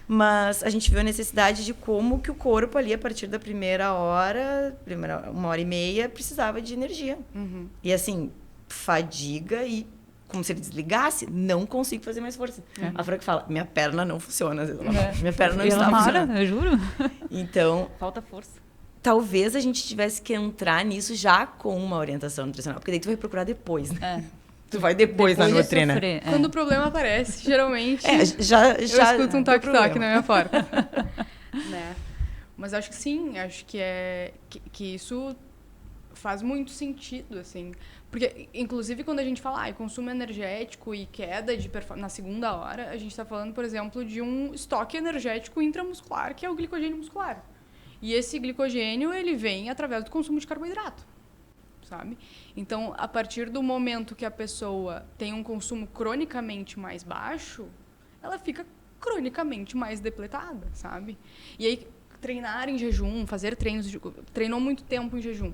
Mas a gente viu a necessidade de como que o corpo ali, a partir da primeira 1h30, precisava de energia. E assim, fadiga e como se ele desligasse, não consigo fazer mais força. A Franca fala, minha perna não funciona. Às vezes ela fala, minha perna não está funcionando. Eu juro. Então, Falta força. talvez a gente tivesse que entrar nisso já com uma orientação nutricional, porque daí tu vai procurar depois, né? Tu vai depois na nutrina. Quando o problema aparece, geralmente já eu escuto um deu toque-toque problema. na minha porta. Né? Mas acho que sim, acho que que isso faz muito sentido, assim. Porque, inclusive, quando a gente fala consumo energético e queda de na segunda hora, a gente está falando, por exemplo, de um estoque energético intramuscular, que é o glicogênio muscular. E esse glicogênio, ele vem através do consumo de carboidrato, sabe? Então, a partir do momento que a pessoa tem um consumo cronicamente mais baixo, ela fica cronicamente mais depletada, sabe? E aí, treinar em jejum, fazer treinou muito tempo em jejum.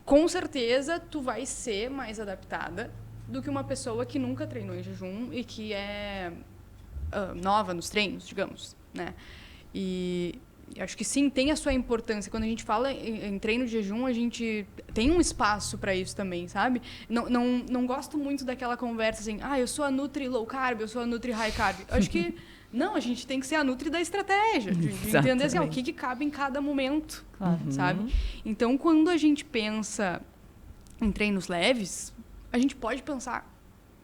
Com certeza, tu vai ser mais adaptada do que uma pessoa que nunca treinou em jejum e que é nova nos treinos, digamos, né? E acho que sim, tem a sua importância. Quando a gente fala em treino de jejum, a gente tem um espaço para isso também, sabe? Não gosto muito daquela conversa assim, eu sou a Nutri Low Carb, eu sou a Nutri High Carb. Acho que não, a gente tem que ser a Nutri da estratégia, de entender assim, o que cabe em cada momento, sabe? Então, quando a gente pensa em treinos leves, a gente pode pensar,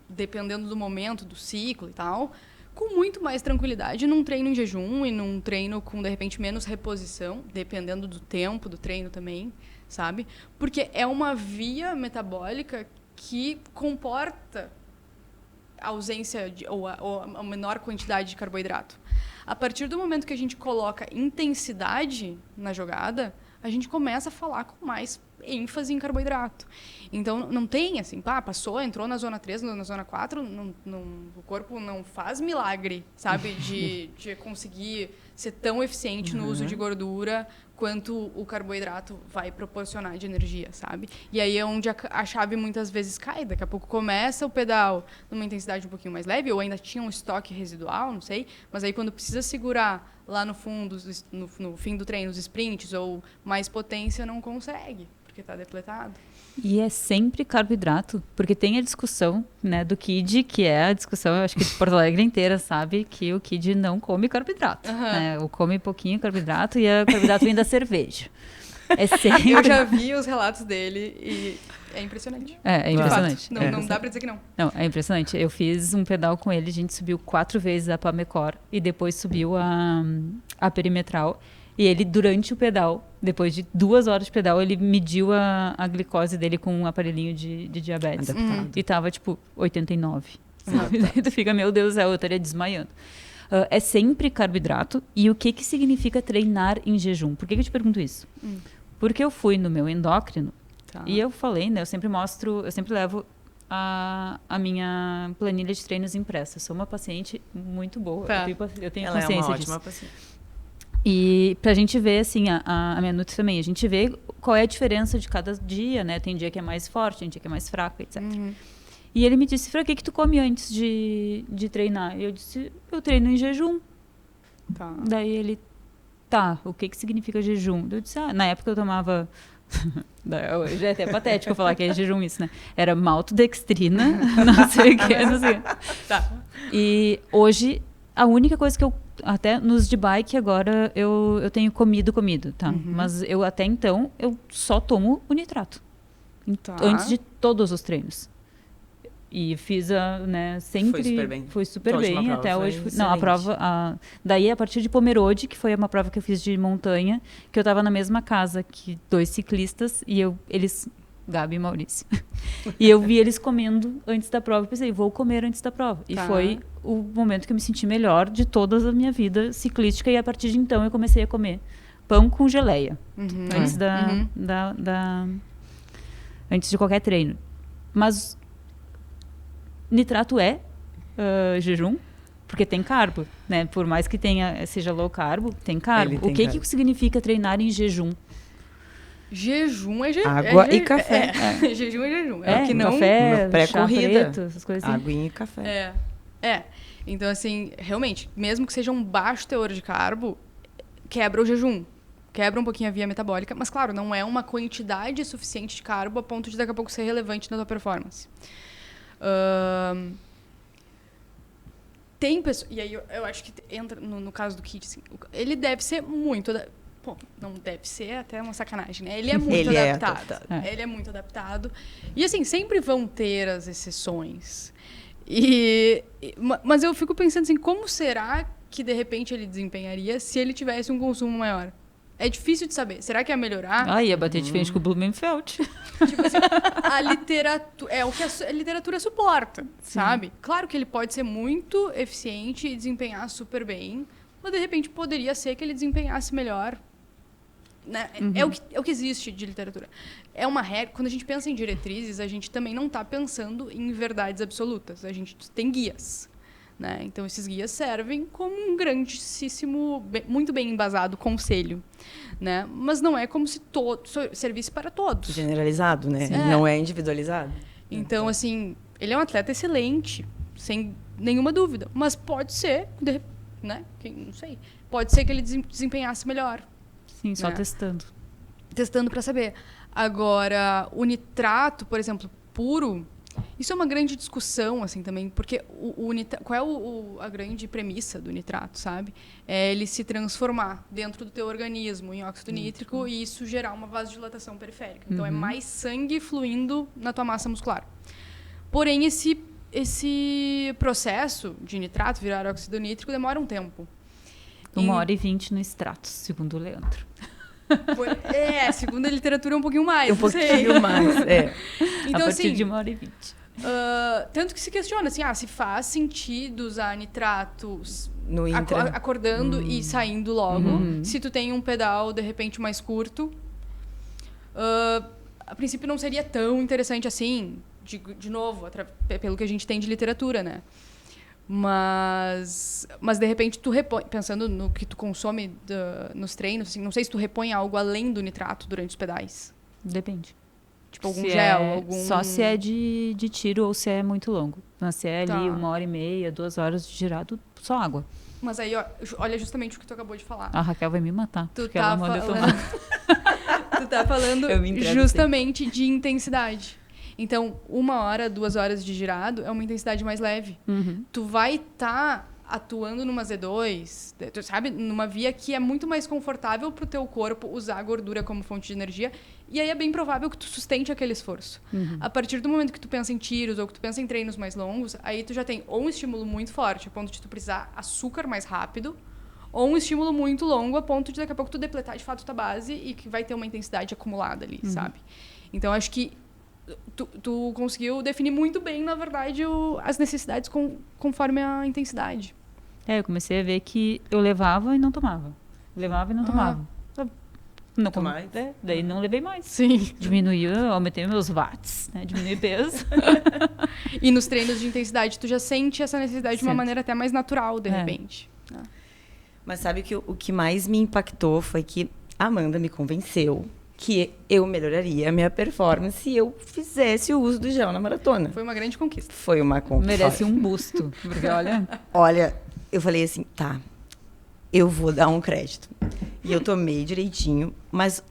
dependendo do momento, do ciclo e tal, com muito mais tranquilidade num treino em jejum e num treino com, de repente, menos reposição, dependendo do tempo do treino também, sabe? Porque é uma via metabólica que comporta a ausência ou a menor quantidade de carboidrato. A partir do momento que a gente coloca intensidade na jogada, a gente começa a falar com mais ênfase em carboidrato. Então, não tem assim, passou, entrou na zona 3, na zona 4, o corpo não faz milagre, sabe, de conseguir ser tão eficiente no uso de gordura quanto o carboidrato vai proporcionar de energia, sabe? E aí é onde a chave muitas vezes cai. Daqui a pouco começa o pedal numa intensidade um pouquinho mais leve, ou ainda tinha um estoque residual, não sei, mas aí quando precisa segurar lá no fundo, no fim do treino, os sprints ou mais potência, não consegue, porque está depletado. E é sempre carboidrato, porque tem a discussão, né, do Kid, que é a discussão, eu acho que de Porto Alegre inteira sabe que o Kid não come carboidrato. Né? Ou come pouquinho carboidrato e o carboidrato vem da cerveja. É sempre... Eu já vi os relatos dele e é impressionante. É impressionante. Não dá pra dizer que não. Não, é impressionante. Eu fiz um pedal com ele, a gente subiu 4 vezes a Pamecor e depois subiu a perimetral. E ele, durante o pedal, depois de 2 horas de pedal, ele mediu a glicose dele com um aparelhinho de diabetes. E tava, 89. Daí tu fica, meu Deus do céu, eu estaria desmaiando. É sempre carboidrato. E o que significa treinar em jejum? Por que eu te pergunto isso? Porque eu fui no meu endócrino e eu falei, né? Eu sempre levo a minha planilha de treinos impressa. Eu sou uma paciente muito boa. Eu tenho Ela consciência é uma disso. ótima paciente. E pra gente ver, assim, a minha Nutri também, a gente vê qual é a diferença de cada dia, né? Tem dia que é mais forte, tem dia que é mais fraco, etc. E ele me disse, Fran, o que tu come antes de treinar? E eu disse, eu treino em jejum. Daí ele, o que significa jejum? Eu disse, na época eu tomava... Já é até patético eu falar que é jejum isso, né? Era maltodextrina, não sei o que, não sei. E hoje, a única coisa que eu... Até nos de bike agora eu tenho comido, tá? Mas eu até então, eu só tomo o nitrato. Antes de todos os treinos. E fiz sempre... Foi super bem. Até hoje. Não, a prova... Daí, a partir de Pomerode, que foi uma prova que eu fiz de montanha, que eu estava na mesma casa que 2 ciclistas, e eles... Gabi e Maurício. E eu vi eles comendo antes da prova. E pensei, vou comer antes da prova. E foi o momento que eu me senti melhor de toda a minha vida ciclística. E a partir de então, eu comecei a comer pão com geleia. Antes antes de qualquer treino. Mas nitrato é jejum, porque tem carbo, né? Por mais que seja low carbo, tem carbo. O que significa treinar em jejum? Jejum é jejum. Água e café. Jejum é jejum. Que não... Café, pré-corrida, preto, essas coisas assim. Aguinha e café. Então, assim, realmente, mesmo que seja um baixo teor de carbo, quebra o jejum. Quebra um pouquinho a via metabólica. Mas, claro, não é uma quantidade suficiente de carbo a ponto de daqui a pouco ser relevante na tua performance. tem pessoas... E aí eu acho que entra no caso do Kit, assim, ele deve ser muito... Bom, não deve ser, até uma sacanagem, né? Ele é muito adaptado. Ele é muito adaptado. E, assim, sempre vão ter as exceções. Mas eu fico pensando assim, como será que, de repente, ele desempenharia se ele tivesse um consumo maior? É difícil de saber. Será que ia melhorar? Ia bater de frente com o Blumenfeld. Tipo assim, a literatura... É o que a literatura suporta, sabe? Claro que ele pode ser muito eficiente e desempenhar super bem, mas, de repente, poderia ser que ele desempenhasse melhor. Né? É o que existe de literatura. É uma regra. Quando a gente pensa em diretrizes, a gente também não está pensando em verdades absolutas. A gente tem guias. Né? Então, esses guias servem como um grandíssimo, muito bem embasado conselho. Né? Mas não é como se servisse para todos. Generalizado, né? Não é individualizado. Então, assim, ele é um atleta excelente, sem nenhuma dúvida. Mas pode ser, né? Não sei. Pode ser que ele desempenhasse melhor. Sim, só testando. Testando para saber. Agora, o nitrato, por exemplo, puro, isso é uma grande discussão, assim, também, porque qual é a grande premissa do nitrato, sabe? É ele se transformar dentro do teu organismo em óxido nítrico e isso gerar uma vasodilatação periférica. Então, é mais sangue fluindo na tua massa muscular. Porém, esse processo de nitrato virar óxido nítrico demora um tempo. 1h20 no extrato, segundo o Leandro. Segundo a literatura, um pouquinho mais. Um pouquinho mais, Então, a partir assim, de 1h20. Tanto que se questiona, assim, se faz sentido usar nitrato no acordando e saindo logo. Se tu tem um pedal, de repente, mais curto. A princípio, não seria tão interessante assim, de novo, pelo que a gente tem de literatura, né? Mas de repente, tu repõe, pensando no que tu consome nos treinos, assim, não sei se tu repõe algo além do nitrato durante os pedais. Depende. Tipo, algum gel, Só se é de tiro ou se é muito longo. Mas se é ali 1h30, 2 horas de girado, só água. Mas aí, olha justamente o que tu acabou de falar. A Raquel vai me matar, porque ela manda eu tomar. Tu tá falando justamente de intensidade. Então, 1 hora, 2 horas de girado é uma intensidade mais leve. Tu vai estar atuando numa Z2, tu sabe, numa via que é muito mais confortável pro teu corpo usar a gordura como fonte de energia. E aí é bem provável que tu sustente aquele esforço. A partir do momento que tu pensa em tiros ou que tu pensa em treinos mais longos, aí tu já tem ou um estímulo muito forte, a ponto de tu precisar açúcar mais rápido, ou um estímulo muito longo, a ponto de daqui a pouco tu depletar de fato tua base e que vai ter uma intensidade acumulada ali, sabe? Então, acho que tu conseguiu definir muito bem, na verdade, as necessidades conforme a intensidade. Eu comecei a ver que eu levava e não tomava. Levava e não tomava. Não mais? Daí não levei mais. Sim. Aumentei meus watts, né? Diminui peso. E nos treinos de intensidade, tu já sente essa necessidade de uma maneira até mais natural, de repente. Mas sabe que o que mais me impactou foi que a Amanda me convenceu que eu melhoraria a minha performance se eu fizesse o uso do gel na maratona. Foi uma grande conquista. Foi uma conquista. Merece um busto. Porque Olha, eu falei assim, tá, eu vou dar um crédito. E eu tomei direitinho, mas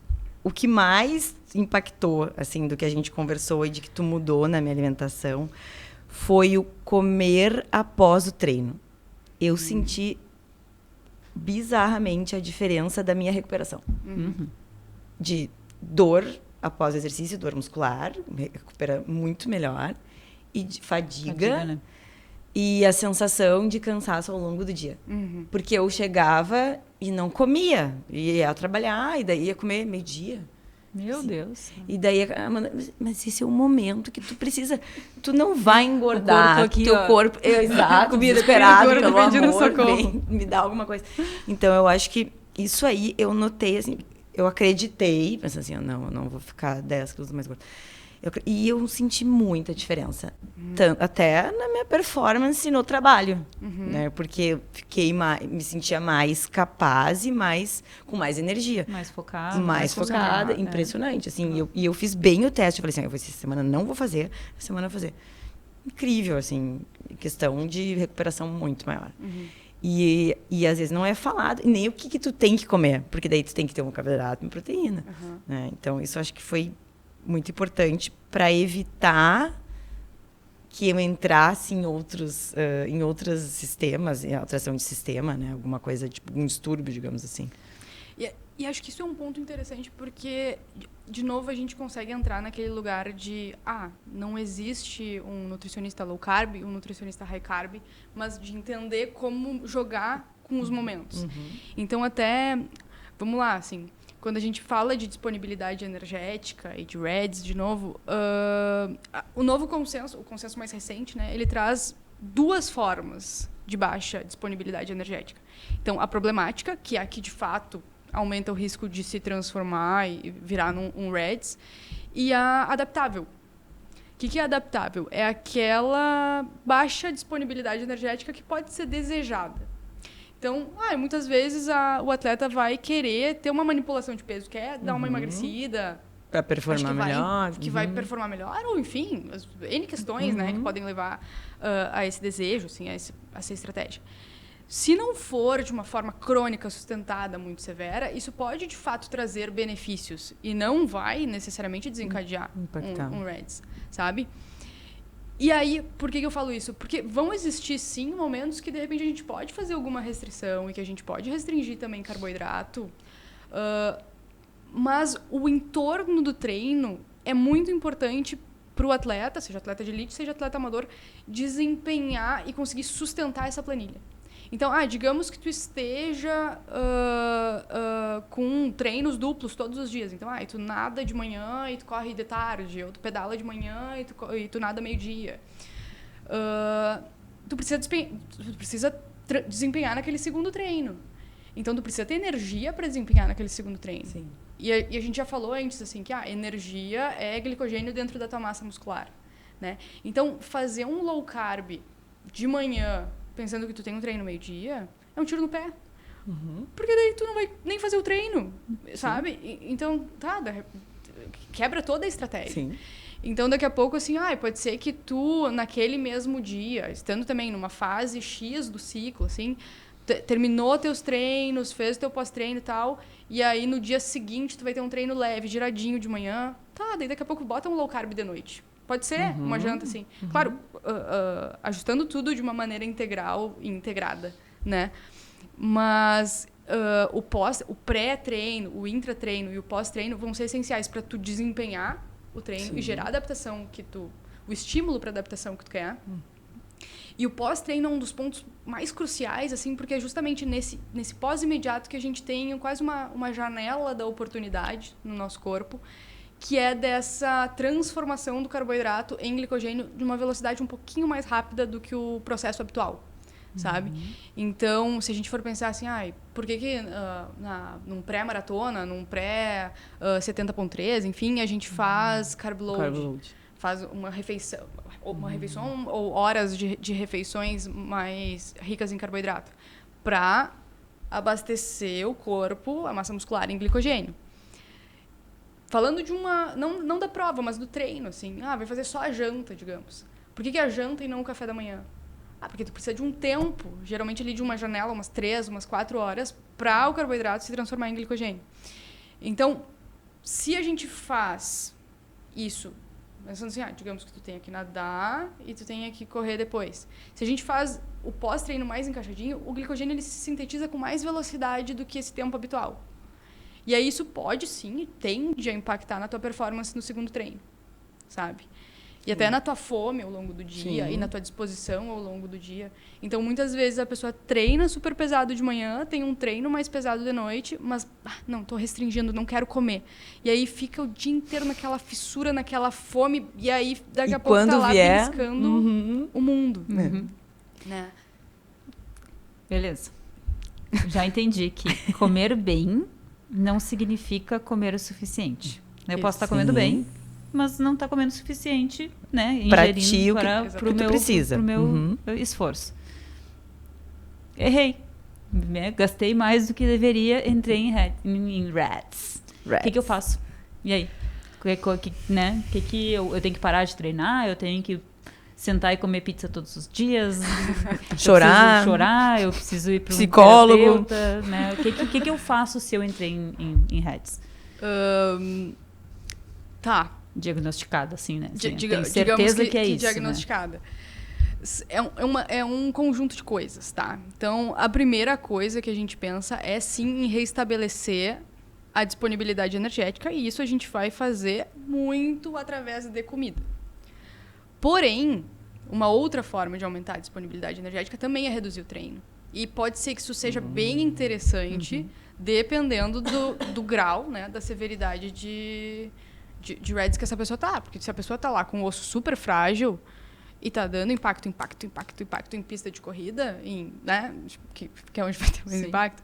o que mais impactou, assim, do que a gente conversou e de que tu mudou na minha alimentação foi o comer após o treino. Eu senti bizarramente a diferença da minha recuperação. De dor após o exercício, dor muscular, recupera muito melhor, e de fadiga, né? E a sensação de cansaço ao longo do dia. Porque eu chegava e não comia, ia trabalhar, e daí ia comer meio-dia. Meu Deus. E daí, mas esse é o momento que tu precisa, tu não vai engordar, aqui, teu corpo, exato, comida, desesperado, gordo, pelo pedindo amor, socorro. me dá alguma coisa. Então, eu acho que isso aí, eu notei, assim, eu acreditei, pensando assim, não, eu não vou ficar 10 quilos mais gorda. E eu senti muita diferença, até na minha performance no trabalho, né? Porque eu me sentia mais capaz e com mais energia. Mais focada. Mais focada, impressionante. Assim, eu fiz bem o teste, eu falei assim, essa semana não vou fazer, essa semana eu vou fazer. Incrível, assim, questão de recuperação muito maior. E às vezes não é falado, nem o que tu tem que comer, porque daí tu tem que ter um carboidrato e proteína. Né? Então, isso eu acho que foi muito importante para evitar que eu entrasse em outros sistemas, em alteração de sistema, né? Alguma coisa, tipo um distúrbio, digamos assim. E acho que isso é um ponto interessante porque, de novo, a gente consegue entrar naquele lugar de não existe um nutricionista low carb, um nutricionista high carb, mas de entender como jogar com os momentos. Então, até, vamos lá, assim, quando a gente fala de disponibilidade energética e de REDS, de novo, o novo consenso, o consenso mais recente, né, ele traz 2 formas de baixa disponibilidade energética. Então, a problemática, que é a que, de fato, aumenta o risco de se transformar e virar um REDS, e a adaptável. O que é adaptável? É aquela baixa disponibilidade energética que pode ser desejada. Então, muitas vezes o atleta vai querer ter uma manipulação de peso, quer dar uma emagrecida, para performar melhor. Que vai performar melhor, ou enfim, N questões, né, que podem levar a esse desejo, assim, a essa estratégia. Se não for de uma forma crônica, sustentada, muito severa, isso pode, de fato, trazer benefícios e não vai necessariamente desencadear um REDS, sabe? E aí, por que eu falo isso? Porque vão existir, sim, momentos que, de repente, a gente pode fazer alguma restrição e que a gente pode restringir também carboidrato, mas o entorno do treino é muito importante para o atleta, seja atleta de elite, seja atleta amador, desempenhar e conseguir sustentar essa planilha. Então, digamos que tu esteja com treinos duplos todos os dias. Então, tu nada de manhã e tu corre de tarde, ou tu pedala de manhã e tu nada meio-dia. Tu precisa desempenhar naquele segundo treino. Então, tu precisa ter energia para desempenhar naquele segundo treino. Sim. E a gente já falou antes assim, que a energia é glicogênio dentro da tua massa muscular, né? Então, fazer um low carb de manhã, pensando que tu tem um treino meio-dia, é um tiro no pé. Porque daí tu não vai nem fazer o treino, sabe? Então, quebra toda a estratégia. Sim. Então, daqui a pouco, assim, pode ser que tu, naquele mesmo dia, estando também numa fase X do ciclo, assim, terminou teus treinos, fez o teu pós-treino e tal, e aí no dia seguinte tu vai ter um treino leve, giradinho de manhã, daí daqui a pouco bota um low carb de noite. Pode ser uma janta, assim. Claro, ajustando tudo de uma maneira integral e integrada, né? Mas o pré-treino, o intratreino e o pós-treino vão ser essenciais para tu desempenhar o treino e gerar a adaptação o estímulo para adaptação que tu quer. E o pós-treino é um dos pontos mais cruciais, assim, porque é justamente nesse pós-imediato que a gente tem quase uma janela da oportunidade no nosso corpo, que é dessa transformação do carboidrato em glicogênio de uma velocidade um pouquinho mais rápida do que o processo habitual, sabe? Então, se a gente for pensar assim, por que num pré-maratona, num pré-70.3, enfim, a gente faz carb load. Faz uma refeição ou horas de refeições mais ricas em carboidrato, para abastecer o corpo, a massa muscular, em glicogênio. Falando de não da prova, mas do treino, assim, vai fazer só a janta, digamos. Por que a janta e não o café da manhã? Porque tu precisa de um tempo, geralmente ali de uma janela, umas 3, umas 4 horas, para o carboidrato se transformar em glicogênio. Então, se a gente faz isso, pensando assim, digamos que tu tenha que nadar e tu tenha que correr depois. Se a gente faz o pós-treino mais encaixadinho, o glicogênio ele se sintetiza com mais velocidade do que esse tempo habitual. E aí isso pode, sim, tende a impactar na tua performance no segundo treino, sabe? E até na tua fome ao longo do dia e na tua disposição ao longo do dia. Então, muitas vezes a pessoa treina super pesado de manhã, tem um treino mais pesado de noite, mas, não, tô restringindo, não quero comer. E aí fica o dia inteiro naquela fissura, naquela fome, e aí daqui a pouco tá lá beliscando o mundo. Né? Beleza. Já entendi que comer bem não significa comer o suficiente. Eu posso estar comendo bem, mas não está comendo o suficiente, né? Ingerindo para o meu esforço. Errei. Gastei mais do que deveria, entrei em REDS. O que eu faço? E aí? Né? Eu tenho que parar de treinar? Eu tenho que sentar e comer pizza todos os dias? chorar? Eu preciso ir para um psicólogo? terapeuta? Né? O que eu faço se eu entrei em REDS? Tá. diagnosticada, assim, né? Assim, Digamos tem certeza que é isso, diagnosticada. É um conjunto de coisas, tá? Então, a primeira coisa que a gente pensa é, sim, em restabelecer a disponibilidade energética, e isso a gente vai fazer muito através de comida. Porém, uma outra forma de aumentar a disponibilidade energética também é reduzir o treino. E pode ser que isso seja bem interessante, dependendo do grau, né, da severidade de REDS que essa pessoa tá. Porque se a pessoa tá lá com o osso super frágil e tá dando impacto em pista de corrida, né, que é onde vai ter mais impacto,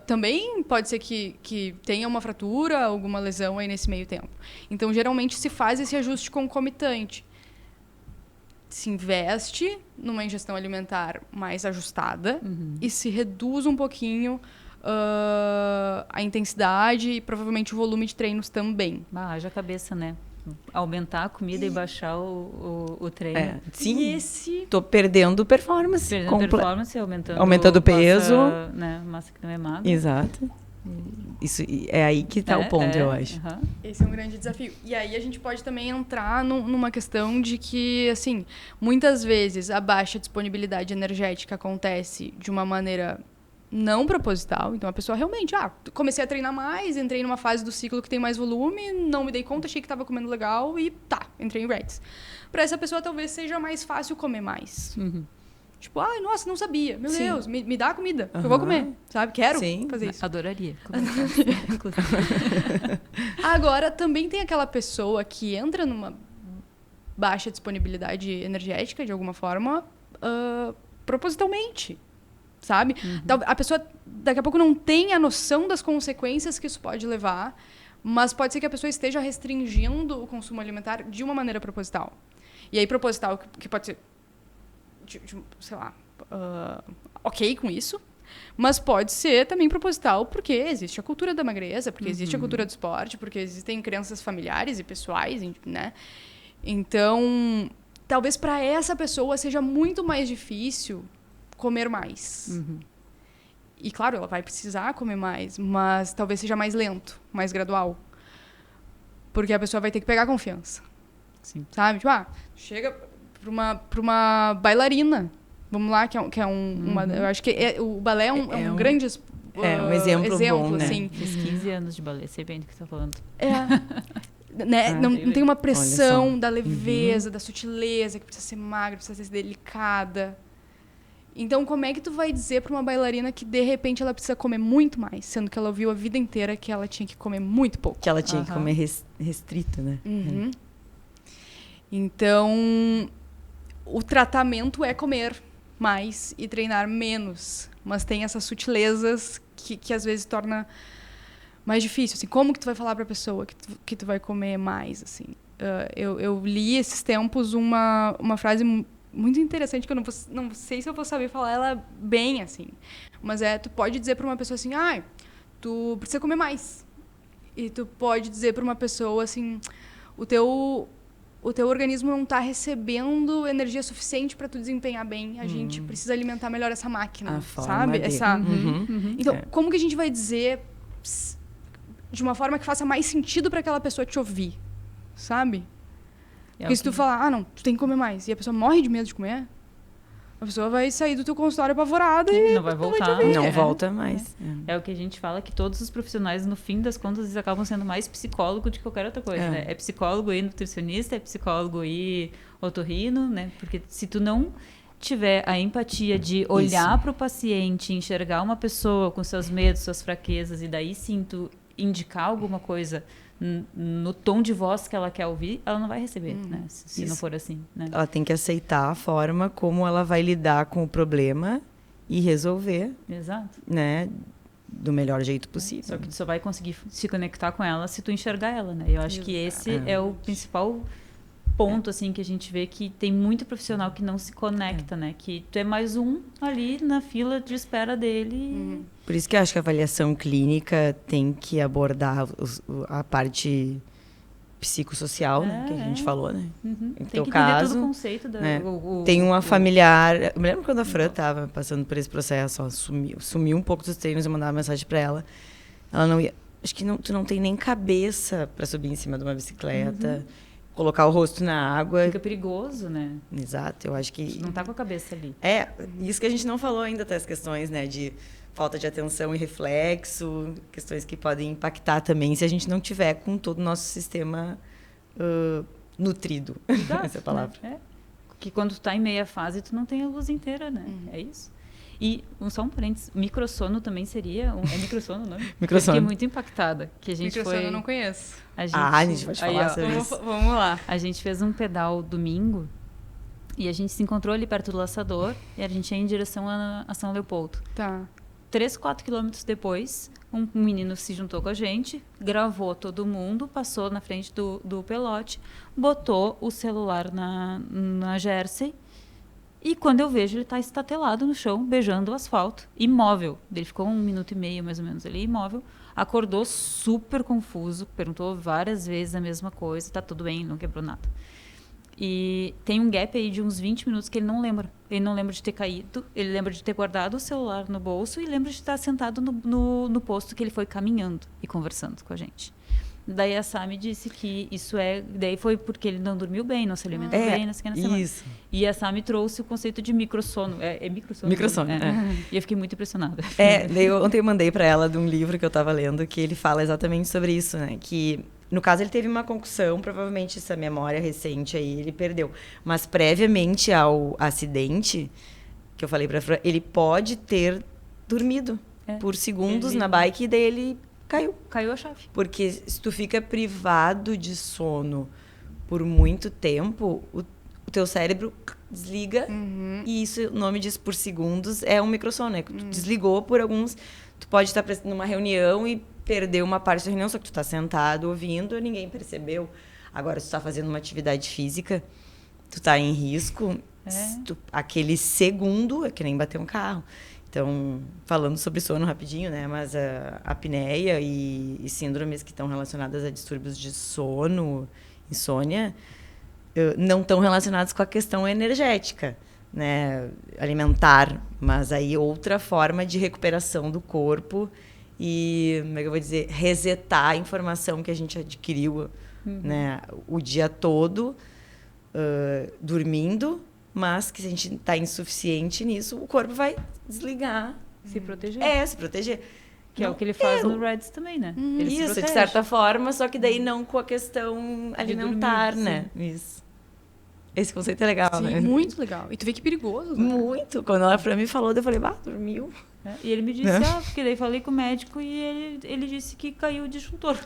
também pode ser que tenha uma fratura, alguma lesão aí nesse meio tempo. Então, geralmente, se faz esse ajuste concomitante. Se investe numa ingestão alimentar mais ajustada e se reduz um pouquinho a intensidade e provavelmente o volume de treinos também. Haja cabeça, né? Aumentar a comida e baixar o treino. Sim, tô perdendo performance. Performance, aumentando peso. Massa que não é magra. Exato. Isso é aí que tá o ponto, eu acho. Esse é um grande desafio. E aí a gente pode também entrar numa questão de que, assim, muitas vezes a baixa disponibilidade energética acontece de uma maneira não proposital. Então a pessoa realmente, comecei a treinar mais, entrei numa fase do ciclo que tem mais volume, não me dei conta, achei que estava comendo legal e entrei em REDS. Para essa pessoa talvez seja mais fácil comer mais. Tipo, nossa, não sabia. Meu Deus, me dá a comida, que eu vou comer, sabe? Quero fazer isso. Adoraria. Agora, também tem aquela pessoa que entra numa baixa disponibilidade energética, de alguma forma, propositalmente, sabe? A pessoa, daqui a pouco, não tem a noção das consequências que isso pode levar, mas pode ser que a pessoa esteja restringindo o consumo alimentar de uma maneira proposital. E aí, proposital, que pode ser sei lá, ok com isso, mas pode ser também proposital porque existe a cultura da magreza, porque existe a cultura do esporte, porque existem crenças familiares e pessoais, né? Então, talvez para essa pessoa seja muito mais difícil comer mais. E, claro, ela vai precisar comer mais, mas talvez seja mais lento, mais gradual. Porque a pessoa vai ter que pegar confiança. Sim. Sabe? Tipo, chega para uma bailarina, vamos lá, que é uma, eu acho que o balé é um grande um exemplo bom, assim. Né? Fiz 15 anos de balé, sei bem do que você está falando. Né? Não tem uma pressão da leveza, da sutileza, que precisa ser magra, precisa ser delicada. Então, como é que tu vai dizer para uma bailarina que, de repente, ela precisa comer muito mais, sendo que ela ouviu a vida inteira que ela tinha que comer muito pouco? Que ela tinha que comer restrito, né? Então, o tratamento é comer mais e treinar menos, mas tem essas sutilezas que às vezes torna mais difícil. Assim, como que tu vai falar para a pessoa que tu vai comer mais? Assim? Eu li esses tempos uma frase muito interessante, que eu não sei se eu vou saber falar ela bem, assim. Mas tu pode dizer para uma pessoa assim, tu precisa comer mais. E tu pode dizer para uma pessoa assim, o teu organismo não está recebendo energia suficiente para tu desempenhar bem. A gente precisa alimentar melhor essa máquina, sabe? Então, como que a gente vai dizer de uma forma que faça mais sentido para aquela pessoa te ouvir, sabe? Porque se tu falar, não, tu tem que comer mais, e a pessoa morre de medo de comer, a pessoa vai sair do teu consultório apavorada e não vai voltar. Não volta mais. É o que a gente fala, que todos os profissionais, no fim das contas, eles acabam sendo mais psicólogo do que qualquer outra coisa, né? É psicólogo e nutricionista, é psicólogo e otorrino, né? Porque se tu não tiver a empatia de olhar para o paciente, enxergar uma pessoa com seus medos, suas fraquezas, e daí sim tu indicar alguma coisa no tom de voz que ela quer ouvir, ela não vai receber, né? Se não for assim, né? Ela tem que aceitar a forma como ela vai lidar com o problema e resolver, né? Do melhor jeito possível. Só que tu só vai conseguir se conectar com ela se tu enxergar ela, né? Eu acho que esse é o principal ponto, assim, que a gente vê que tem muito profissional que não se conecta, né? Que tu é mais um ali na fila de espera dele. Por isso que eu acho que a avaliação clínica tem que abordar a parte psicossocial, né? Que a gente falou, né? Em tem que caso, entender todo o conceito da... Né? Tem uma familiar... Eu me lembro quando a Fran estava passando por esse processo, sumiu um pouco dos treinos, eu mandava mensagem para ela. Ela não ia... acho que tu não tem nem cabeça para subir em cima de uma bicicleta, colocar o rosto na água. Fica perigoso, né? Exato, eu acho que... Não tá com a cabeça ali. Isso que a gente não falou ainda, das questões, né, de falta de atenção e reflexo, questões que podem impactar também se a gente não tiver com todo o nosso sistema nutrido, essa é a palavra. Né? Que quando tu tá em meia fase, tu não tem a luz inteira, né? É isso. E só um parênteses, microsono também seria... É microsono o nome? Microsono. Eu fiquei muito impactada. Que a gente Microsono foi... eu não conheço. A gente vai te falar sobre isso. Vamos lá. A gente fez um pedal domingo e a gente se encontrou ali perto do Laçador e a gente ia em direção a São Leopoldo. Tá. 3, 4 quilômetros depois, um menino se juntou com a gente, gravou todo mundo, passou na frente do pelote, botou o celular na jersey e quando eu vejo, ele está estatelado no chão, beijando o asfalto, imóvel. Ele ficou 1 minuto e meio, mais ou menos, ali, imóvel. Acordou super confuso, perguntou várias vezes a mesma coisa, tá tudo bem, não quebrou nada. E tem um gap aí de uns 20 minutos que ele não lembra. Ele não lembra de ter caído, ele lembra de ter guardado o celular no bolso e lembra de estar sentado no posto que ele foi caminhando e conversando com a gente. Daí a Sami disse que isso daí foi porque ele não dormiu bem, não se alimentou bem, não sei o que na semana. Isso. E a Sami trouxe o conceito de microsono. É microsono? Microsono, E eu fiquei muito impressionada. Ontem eu mandei para ela de um livro que eu estava lendo que ele fala exatamente sobre isso, né? Que, no caso, ele teve uma concussão, provavelmente essa memória recente aí ele perdeu. Mas previamente ao acidente, que eu falei para Fran, ele pode ter dormido por segundos na bike e daí ele caiu a chave. Porque se tu fica privado de sono por muito tempo, o teu cérebro desliga e isso, o nome disso por segundos, é um microsono, né? Tu desligou por alguns... Tu pode estar numa reunião e perder uma parte da reunião, só que tu está sentado ouvindo, ninguém percebeu. Agora, se tu está fazendo uma atividade física, tu está em risco, aquele segundo é que nem bater um carro. Então, falando sobre sono rapidinho, né? Mas a apneia e síndromes que estão relacionadas a distúrbios de sono, insônia, não estão relacionados com a questão energética, né? Alimentar, mas aí outra forma de recuperação do corpo e, como é que eu vou dizer, resetar a informação que a gente adquiriu, né? O dia todo, dormindo, mas que se a gente está insuficiente nisso, o corpo vai desligar. Se proteger. Se proteger. Que é o que ele faz no Reds também, né? Ele Isso, de certa forma, só que daí não com a questão alimentar, dormir, né? Isso. Esse conceito é legal, Sim, né? muito legal. E tu vê que perigoso, né? Muito. Quando ela pra mim falou, eu falei, dormiu. E ele me disse, porque daí falei com o médico e ele disse que caiu o disjuntor.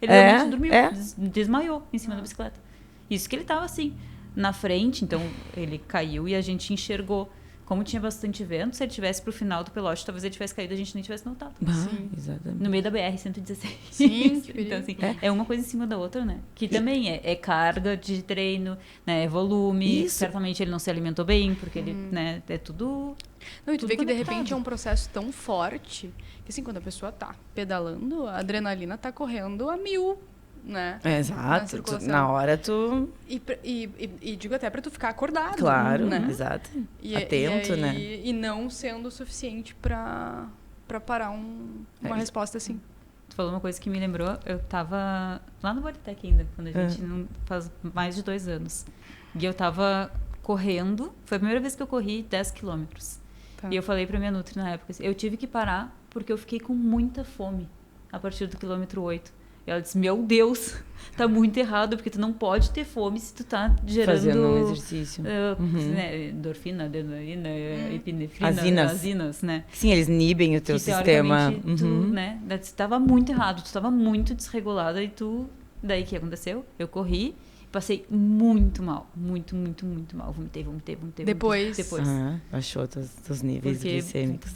Ele realmente dormiu, desmaiou em cima da bicicleta. Isso que ele tava assim, na frente, então ele caiu e a gente enxergou. Como tinha bastante vento, se ele tivesse pro final do pelote, talvez ele tivesse caído e a gente nem tivesse notado. Sim, exatamente. No meio da BR-116. Sim, então, assim, é uma coisa em cima da outra, né? Que também é carga de treino, né? É volume. Isso. Certamente ele não se alimentou bem, porque ele, né? É tudo... Não, e tu tudo vê que, de conectado. repente, é um processo tão forte que, assim, quando a pessoa tá pedalando, a adrenalina tá correndo a 1000, né? Exato. Na hora tu... E digo até pra tu ficar acordado. Claro, né? Exato. Atento, né? E não sendo o suficiente pra parar uma resposta assim. Tu falou uma coisa que me lembrou, eu tava lá no Bodytech ainda, quando a gente não faz mais de 2 anos. E eu tava correndo, foi a primeira vez que eu corri 10 quilômetros. Tá. E eu falei pra minha Nutri na época, assim, eu tive que parar porque eu fiquei com muita fome a partir do quilômetro 8. E ela disse, meu Deus, tá muito errado, porque tu não pode ter fome se tu tá gerando... Fazendo um exercício. Né, endorfina, adrenalina, epinefrina, azinas, né? Sim, eles inibem o teu que, sistema. Tu, né, tu tava muito errado, tu tava muito desregulada e daí o que aconteceu? Eu corri, passei muito mal, muito mal, vomitei. Depois. Baixou teus níveis glicêmicos.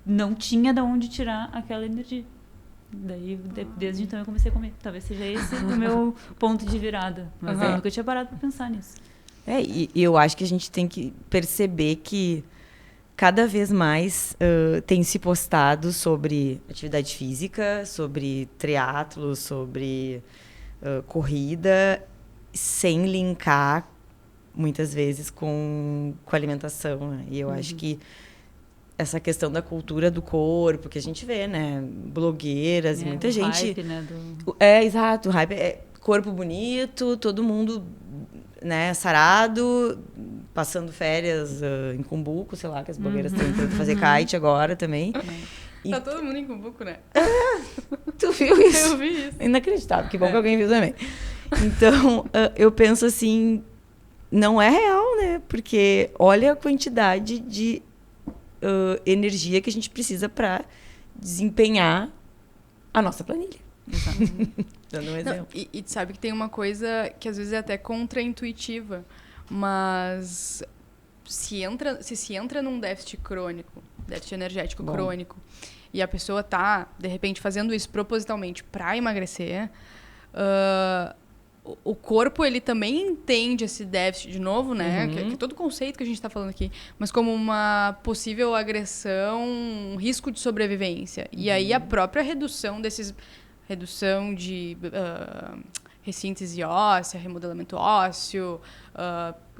Não tinha de onde tirar aquela energia. Daí, desde então, eu comecei a comer. Talvez seja esse o meu ponto de virada. Mas eu nunca tinha parado para pensar nisso. E eu acho que a gente tem que perceber que cada vez mais tem se postado sobre atividade física, sobre triatlo, sobre corrida, sem linkar, muitas vezes, com alimentação. Né? E eu acho que essa questão da cultura do corpo, que a gente vê, né? Blogueiras e muita gente... Hype, né? Exato. O hype é corpo bonito, todo mundo, né, sarado, passando férias em Cumbuco, sei lá, que as blogueiras estão tentando fazer kite agora também. Tá todo mundo em Cumbuco, né? Tu viu isso? Eu vi isso. Inacreditável. Que bom que alguém viu também. Então, eu penso assim, não é real, né? Porque olha a quantidade de energia que a gente precisa para desempenhar a nossa planilha. Exato. Dando um exemplo. E tu sabe que tem uma coisa que às vezes é até contraintuitiva, mas se entra num déficit crônico, déficit energético crônico, e a pessoa tá, de repente, fazendo isso propositalmente para emagrecer, o corpo, ele também entende esse déficit, de novo, né? Que é todo o conceito que a gente está falando aqui, mas como uma possível agressão, um risco de sobrevivência. E aí a própria redução de ressíntese óssea, remodelamento ósseo,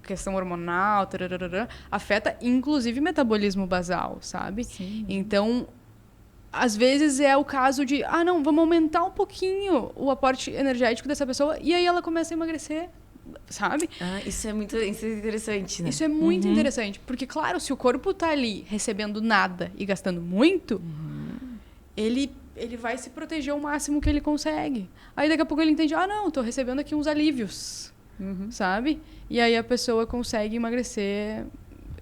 questão hormonal, afeta inclusive o metabolismo basal, sabe? Sim. Então, às vezes é o caso de, não, vamos aumentar um pouquinho o aporte energético dessa pessoa e aí ela começa a emagrecer, sabe? Isso é interessante, né? Isso é muito interessante, porque, claro, se o corpo tá ali recebendo nada e gastando muito, ele vai se proteger o máximo que ele consegue. Aí daqui a pouco ele entende, não, tô recebendo aqui uns alívios, sabe? E aí a pessoa consegue emagrecer,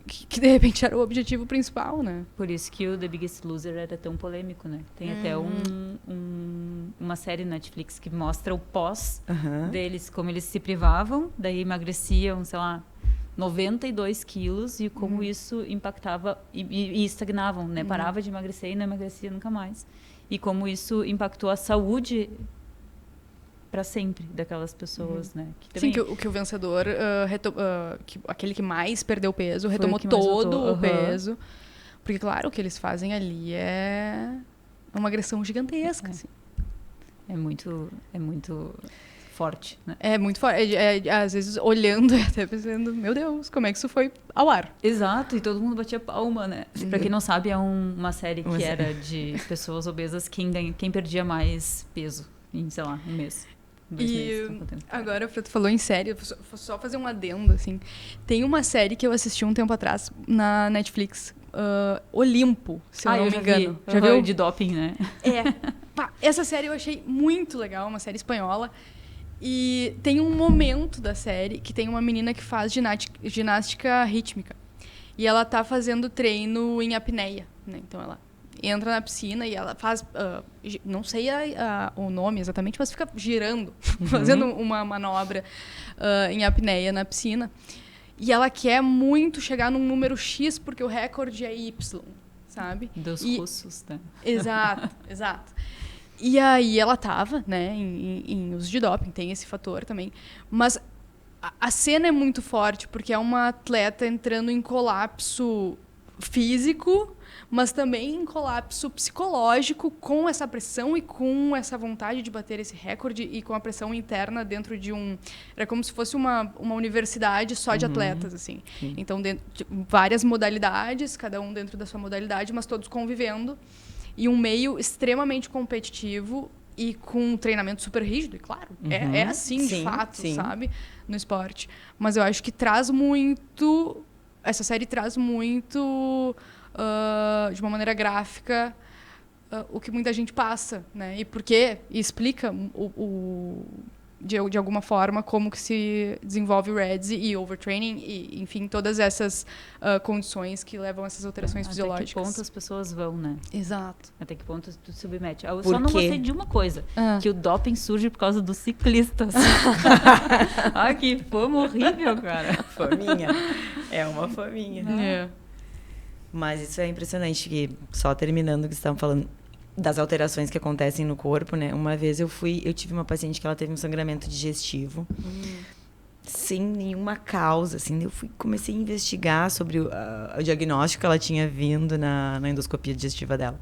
que de repente era o objetivo principal, né? Por isso que o The Biggest Loser era tão polêmico, né? Tem até uma série na Netflix que mostra o pós deles, como eles se privavam, daí emagreciam, sei lá, 92 quilos e como isso impactava e estagnavam, né? Parava de emagrecer e não emagrecia nunca mais. E como isso impactou a saúde para sempre daquelas pessoas, né? Que também... Sim, que o vencedor, aquele que mais perdeu peso, retomou que mais todo voltou. o peso. Porque, claro, o que eles fazem ali é uma agressão gigantesca. Assim. É muito forte, né? É muito forte. Às vezes, olhando e até pensando, meu Deus, como é que isso foi ao ar? Exato, e todo mundo batia palma, né? Pra quem não sabe, é uma série que era de pessoas obesas, quem perdia mais peso em, sei lá, um mês. 2 meses. Agora, tu falou em série, eu vou só fazer um adendo, assim. Tem uma série que eu assisti um tempo atrás na Netflix, Olimpo, se eu não me engano. Já viu? De doping, né? Essa série eu achei muito legal, uma série espanhola. E tem um momento da série que tem uma menina que faz ginástica rítmica. E ela tá fazendo treino em apneia, né? Então ela entra na piscina e ela faz... não sei o nome exatamente, mas fica girando, fazendo uma manobra em apneia na piscina. E ela quer muito chegar num número X, porque o recorde é Y, sabe? Dos russos, né? Exato, exato. E aí ela tava, né, em uso de doping, tem esse fator também. Mas a cena é muito forte, porque é uma atleta entrando em colapso físico, mas também em colapso psicológico, com essa pressão e com essa vontade de bater esse recorde e com a pressão interna dentro de era como se fosse uma universidade só de atletas, assim. Então, várias modalidades, cada um dentro da sua modalidade, mas todos convivendo. E um meio extremamente competitivo e com um treinamento super rígido, e claro, é assim de fato, sabe? No esporte. Mas eu acho que traz muito... Essa série traz muito, de uma maneira gráfica, o que muita gente passa, né? E explica de alguma forma como que se desenvolve o RED e overtraining e, enfim, todas essas condições que levam a essas alterações fisiológicas. Até que ponto as pessoas vão, né? Exato. Até que ponto tu submete. Eu só não gostei de uma coisa, que o doping surge por causa dos ciclistas. Que fama horrível, cara. Faminha. É uma faminha. Mas isso é impressionante, que só terminando o que vocês estavam falando das alterações que acontecem no corpo, né? Uma vez eu tive uma paciente que ela teve um sangramento digestivo, sem nenhuma causa, assim. Eu comecei a investigar sobre o diagnóstico que ela tinha vindo na endoscopia digestiva dela.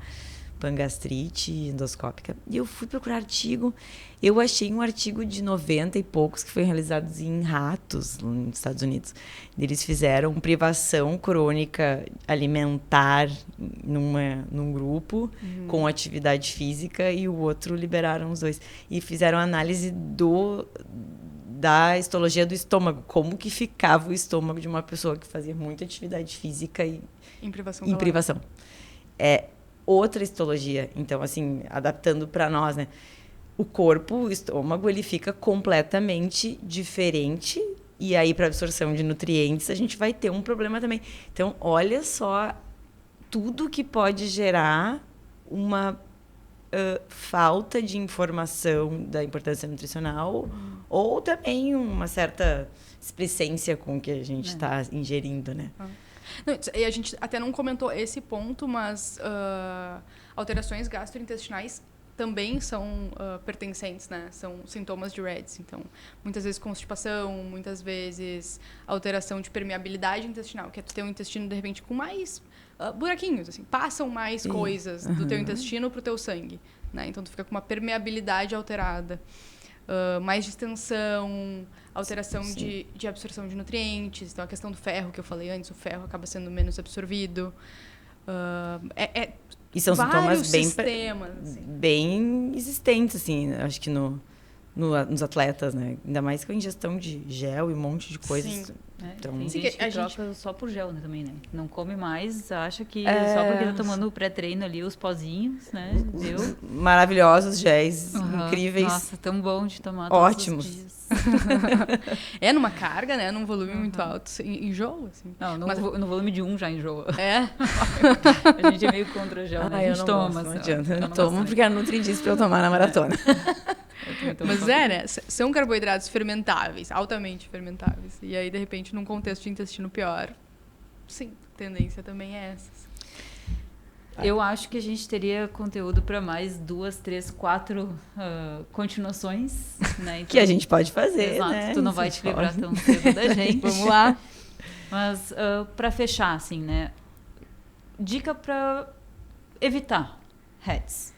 pangastrite endoscópica. E eu fui procurar artigo. Eu achei um artigo de 90 e poucos que foi realizado em ratos nos Estados Unidos. Eles fizeram privação crônica alimentar num grupo com atividade física e o outro liberaram os dois. E fizeram análise da histologia do estômago. Como que ficava o estômago de uma pessoa que fazia muita atividade física e Em privação. em privação. É outra histologia. Então, assim, adaptando para nós, né? O corpo, o estômago, ele fica completamente diferente. E aí, para absorção de nutrientes, a gente vai ter um problema também. Então, olha só tudo que pode gerar uma falta de informação da importância nutricional ou também uma certa displicência com o que a gente está ingerindo, né? Não, e a gente até não comentou esse ponto, mas alterações gastrointestinais também são pertencentes, né? São sintomas de REDS. Então, muitas vezes constipação, muitas vezes alteração de permeabilidade intestinal, que é tu ter um intestino, de repente, com mais buraquinhos, assim, passam mais coisas do teu intestino para o teu sangue, né? Então, tu fica com uma permeabilidade alterada. Mais distensão, alteração de absorção de nutrientes. Então, a questão do ferro, que eu falei antes, o ferro acaba sendo menos absorvido. E são vários sintomas bem existentes, assim, acho que nos atletas, né? Ainda mais com a ingestão de gel e um monte de coisas. Sim. Então, tem gente que troca só por gel, né, também, né? Não come mais, acha que só porque tá tomando o pré-treino ali, os pozinhos, né? Deu. Maravilhosos géis, incríveis. Nossa, tão bom de tomar ótimos. Todos os dias. Numa carga, né? Num volume muito alto. Enjoa, assim. Não, no volume de 1 já enjoa. É? A gente é meio contra o gel, né? A gente toma. Não adianta. Eu tomo porque a Nutri disse pra eu tomar na maratona. Mas né? São carboidratos fermentáveis, altamente fermentáveis. E aí, de repente, num contexto de intestino pior, sim, a tendência também é essa. Eu acho que a gente teria conteúdo para mais 2, 3, 4 continuações, né? Então, que a gente pode fazer, exato, né? tu não vai te livrar tão cedo da gente. Vamos lá. Mas, para fechar, assim, né? Dica para evitar REDS.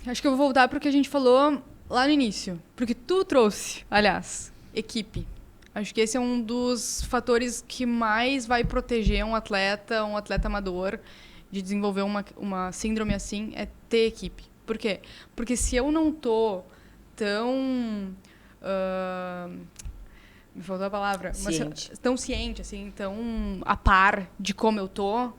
Acho que eu vou voltar para o que a gente falou lá no início. Porque tu trouxe, aliás, equipe. Acho que esse é um dos fatores que mais vai proteger um atleta amador, de desenvolver uma síndrome assim, é ter equipe. Por quê? Porque se eu não tô tão... me faltou a palavra. Ciente. Mas, tão ciente, assim, tão a par de como eu tô,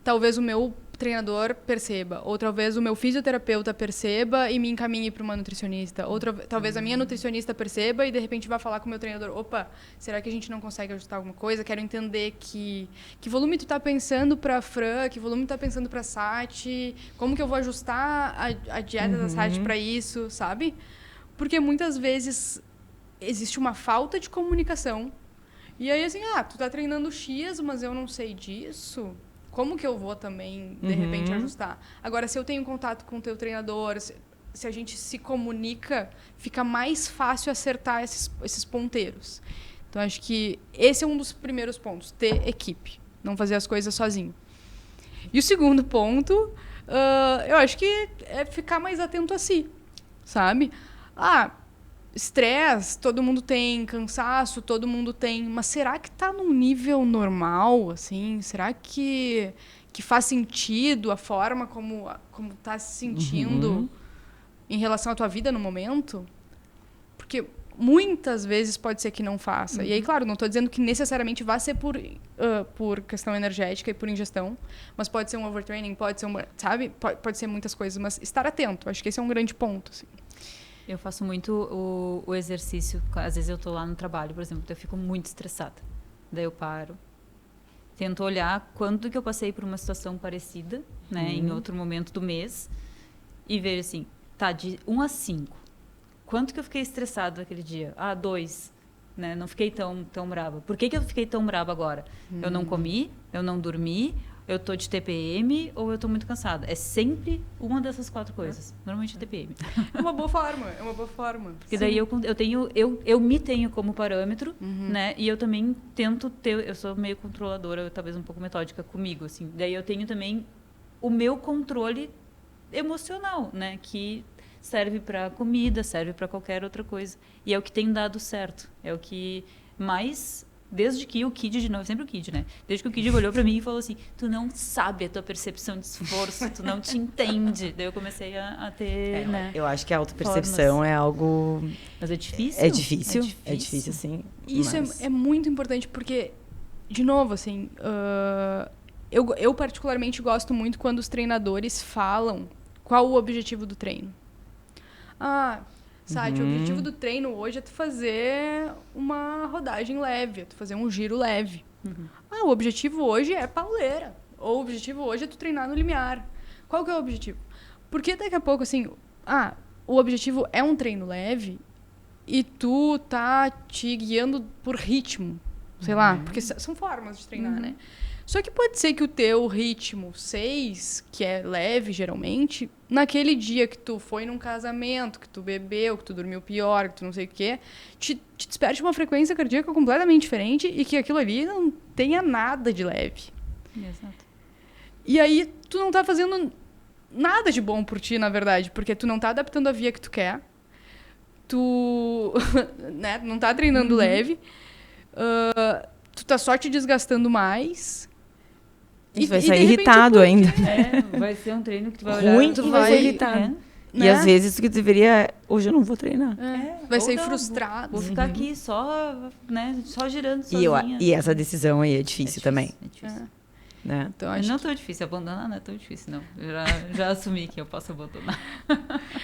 talvez o meu treinador perceba, ou talvez o meu fisioterapeuta perceba e me encaminhe para uma nutricionista, ou talvez a minha nutricionista perceba e de repente vá falar com o meu treinador, opa, será que a gente não consegue ajustar alguma coisa? Quero entender que volume tu tá pensando para Fran, que volume tu tá pensando para Sati, como que eu vou ajustar a dieta da Sati para isso, sabe? Porque muitas vezes existe uma falta de comunicação e aí assim, tu tá treinando X, mas eu não sei disso. Como que eu vou também, de repente, ajustar? Agora, se eu tenho contato com o teu treinador, se a gente se comunica, fica mais fácil acertar esses ponteiros. Então, acho que esse é um dos primeiros pontos, ter equipe, não fazer as coisas sozinho. E o segundo ponto, eu acho que é ficar mais atento a si, sabe? Estresse, todo mundo tem, cansaço, todo mundo tem, mas será que está num nível normal, assim? Será que faz sentido a forma como está se sentindo em relação à tua vida no momento? Porque muitas vezes pode ser que não faça. E aí, claro, não estou dizendo que necessariamente vai ser por questão energética e por ingestão, mas pode ser um overtraining, pode ser sabe? Pode ser muitas coisas, mas estar atento, acho que esse é um grande ponto, assim. Eu faço muito o exercício. Às vezes eu tô lá no trabalho, por exemplo, eu fico muito estressada. Daí eu paro. Tento olhar quanto que eu passei por uma situação parecida, né, em outro momento do mês. E vejo assim, de 1 a 5. Quanto que eu fiquei estressada aquele dia? 2. Né? Não fiquei tão brava. Por que eu fiquei tão brava agora? Eu não comi, eu não dormi, eu tô de TPM ou eu tô muito cansada. É sempre uma dessas 4 coisas. Normalmente é TPM. É uma boa forma. Porque daí eu me tenho como parâmetro, né? E eu também tento ter... Eu sou meio controladora, talvez um pouco metódica comigo, assim. Daí eu tenho também o meu controle emocional, né? Que serve para comida, serve para qualquer outra coisa. E é o que tem dado certo. É o que mais... Desde que o Kid, de novo, sempre o Kid, né? Desde que o Kid olhou pra mim e falou assim, tu não sabe a tua percepção de esforço, tu não te entende. Daí eu comecei a ter, né? Eu acho que a autopercepção é algo... Mas é difícil. É difícil, sim. Isso é muito importante porque, de novo, assim, eu particularmente gosto muito quando os treinadores falam qual o objetivo do treino. Sati, o objetivo do treino hoje é tu fazer uma rodagem leve, é tu fazer um giro leve. O objetivo hoje é pauleira. Ou o objetivo hoje é tu treinar no limiar. Qual que é o objetivo? Porque daqui a pouco, assim, o objetivo é um treino leve e tu tá te guiando por ritmo. Sei lá, porque são formas de treinar, né? Só que pode ser que o teu ritmo 6, que é leve geralmente, naquele dia que tu foi num casamento, que tu bebeu, que tu dormiu pior, que tu não sei o quê, te desperte uma frequência cardíaca completamente diferente e que aquilo ali não tenha nada de leve. Exato. E aí tu não tá fazendo nada de bom por ti, na verdade, porque tu não tá adaptando a via que tu quer, tu né, não tá treinando leve, tu tá só te desgastando mais. E vai sair irritado ainda. Vai ser um treino que tu vai olhar... Ruim, tu vai ser irritado. E às vezes o que tu deveria... Hoje eu não vou treinar. Vai sair frustrado. Vou ficar aqui só, né, só girando sozinha. E essa decisão aí é difícil também. É difícil. Né? Então, Não é tão difícil. Abandonar não é tão difícil, não. Já assumi que eu posso abandonar.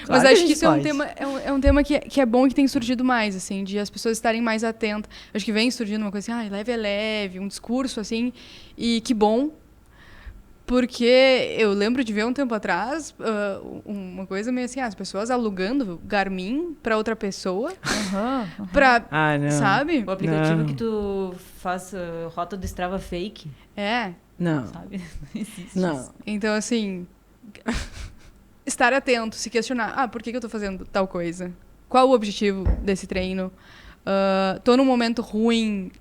Mas acho que isso é um tema que é bom e que tem surgido mais, assim, de as pessoas estarem mais atentas. Acho que vem surgindo uma coisa assim, leve é leve, um discurso, assim, e que bom. Porque eu lembro de ver um tempo atrás uma coisa meio assim, as pessoas alugando Garmin para outra pessoa. Pra, sabe? O aplicativo que tu faz rota do Strava fake. Não. Sabe? Não existe. Não. Isso. Então, assim, estar atento, se questionar. Por que eu tô fazendo tal coisa? Qual o objetivo desse treino? Tô num momento ruim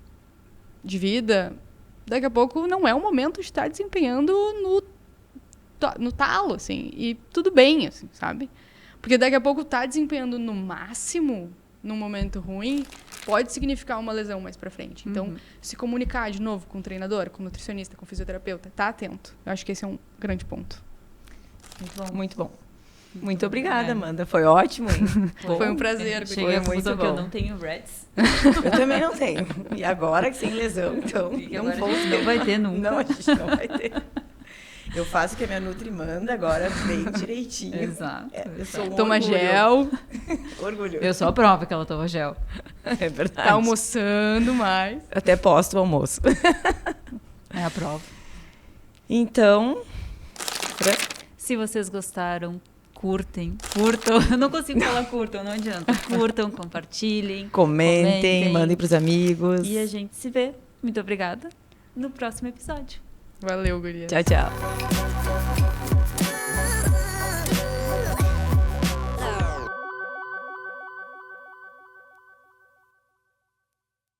de vida... Daqui a pouco não é o momento de estar desempenhando no talo, assim. E tudo bem, assim, sabe? Porque daqui a pouco estar desempenhando no máximo, num momento ruim, pode significar uma lesão mais pra frente. Então, se comunicar de novo com o treinador, com o nutricionista, com o fisioterapeuta, tá atento. Eu acho que esse é um grande ponto. Muito bom. Muito bom. Muito obrigada, Amanda. Foi ótimo, hein? Foi um prazer. Cheguei à conclusão que eu não tenho Reds. Eu também não tenho. E agora sem lesão, então não vai ter nunca. Não, a gente não vai ter. Eu faço o que a minha Nutri manda agora bem direitinho. Exato. Eu sou toma gel. Orgulhoso. Eu sou a prova que ela toma gel. É verdade. Tá almoçando mais. Até posto o almoço. É a prova. Então, se vocês gostaram, curtam. Eu não consigo falar curtam, não adianta. Curtam, compartilhem. Comentem, mandem pros amigos. E a gente se vê. Muito obrigada. No próximo episódio. Valeu, guria. Tchau, tchau.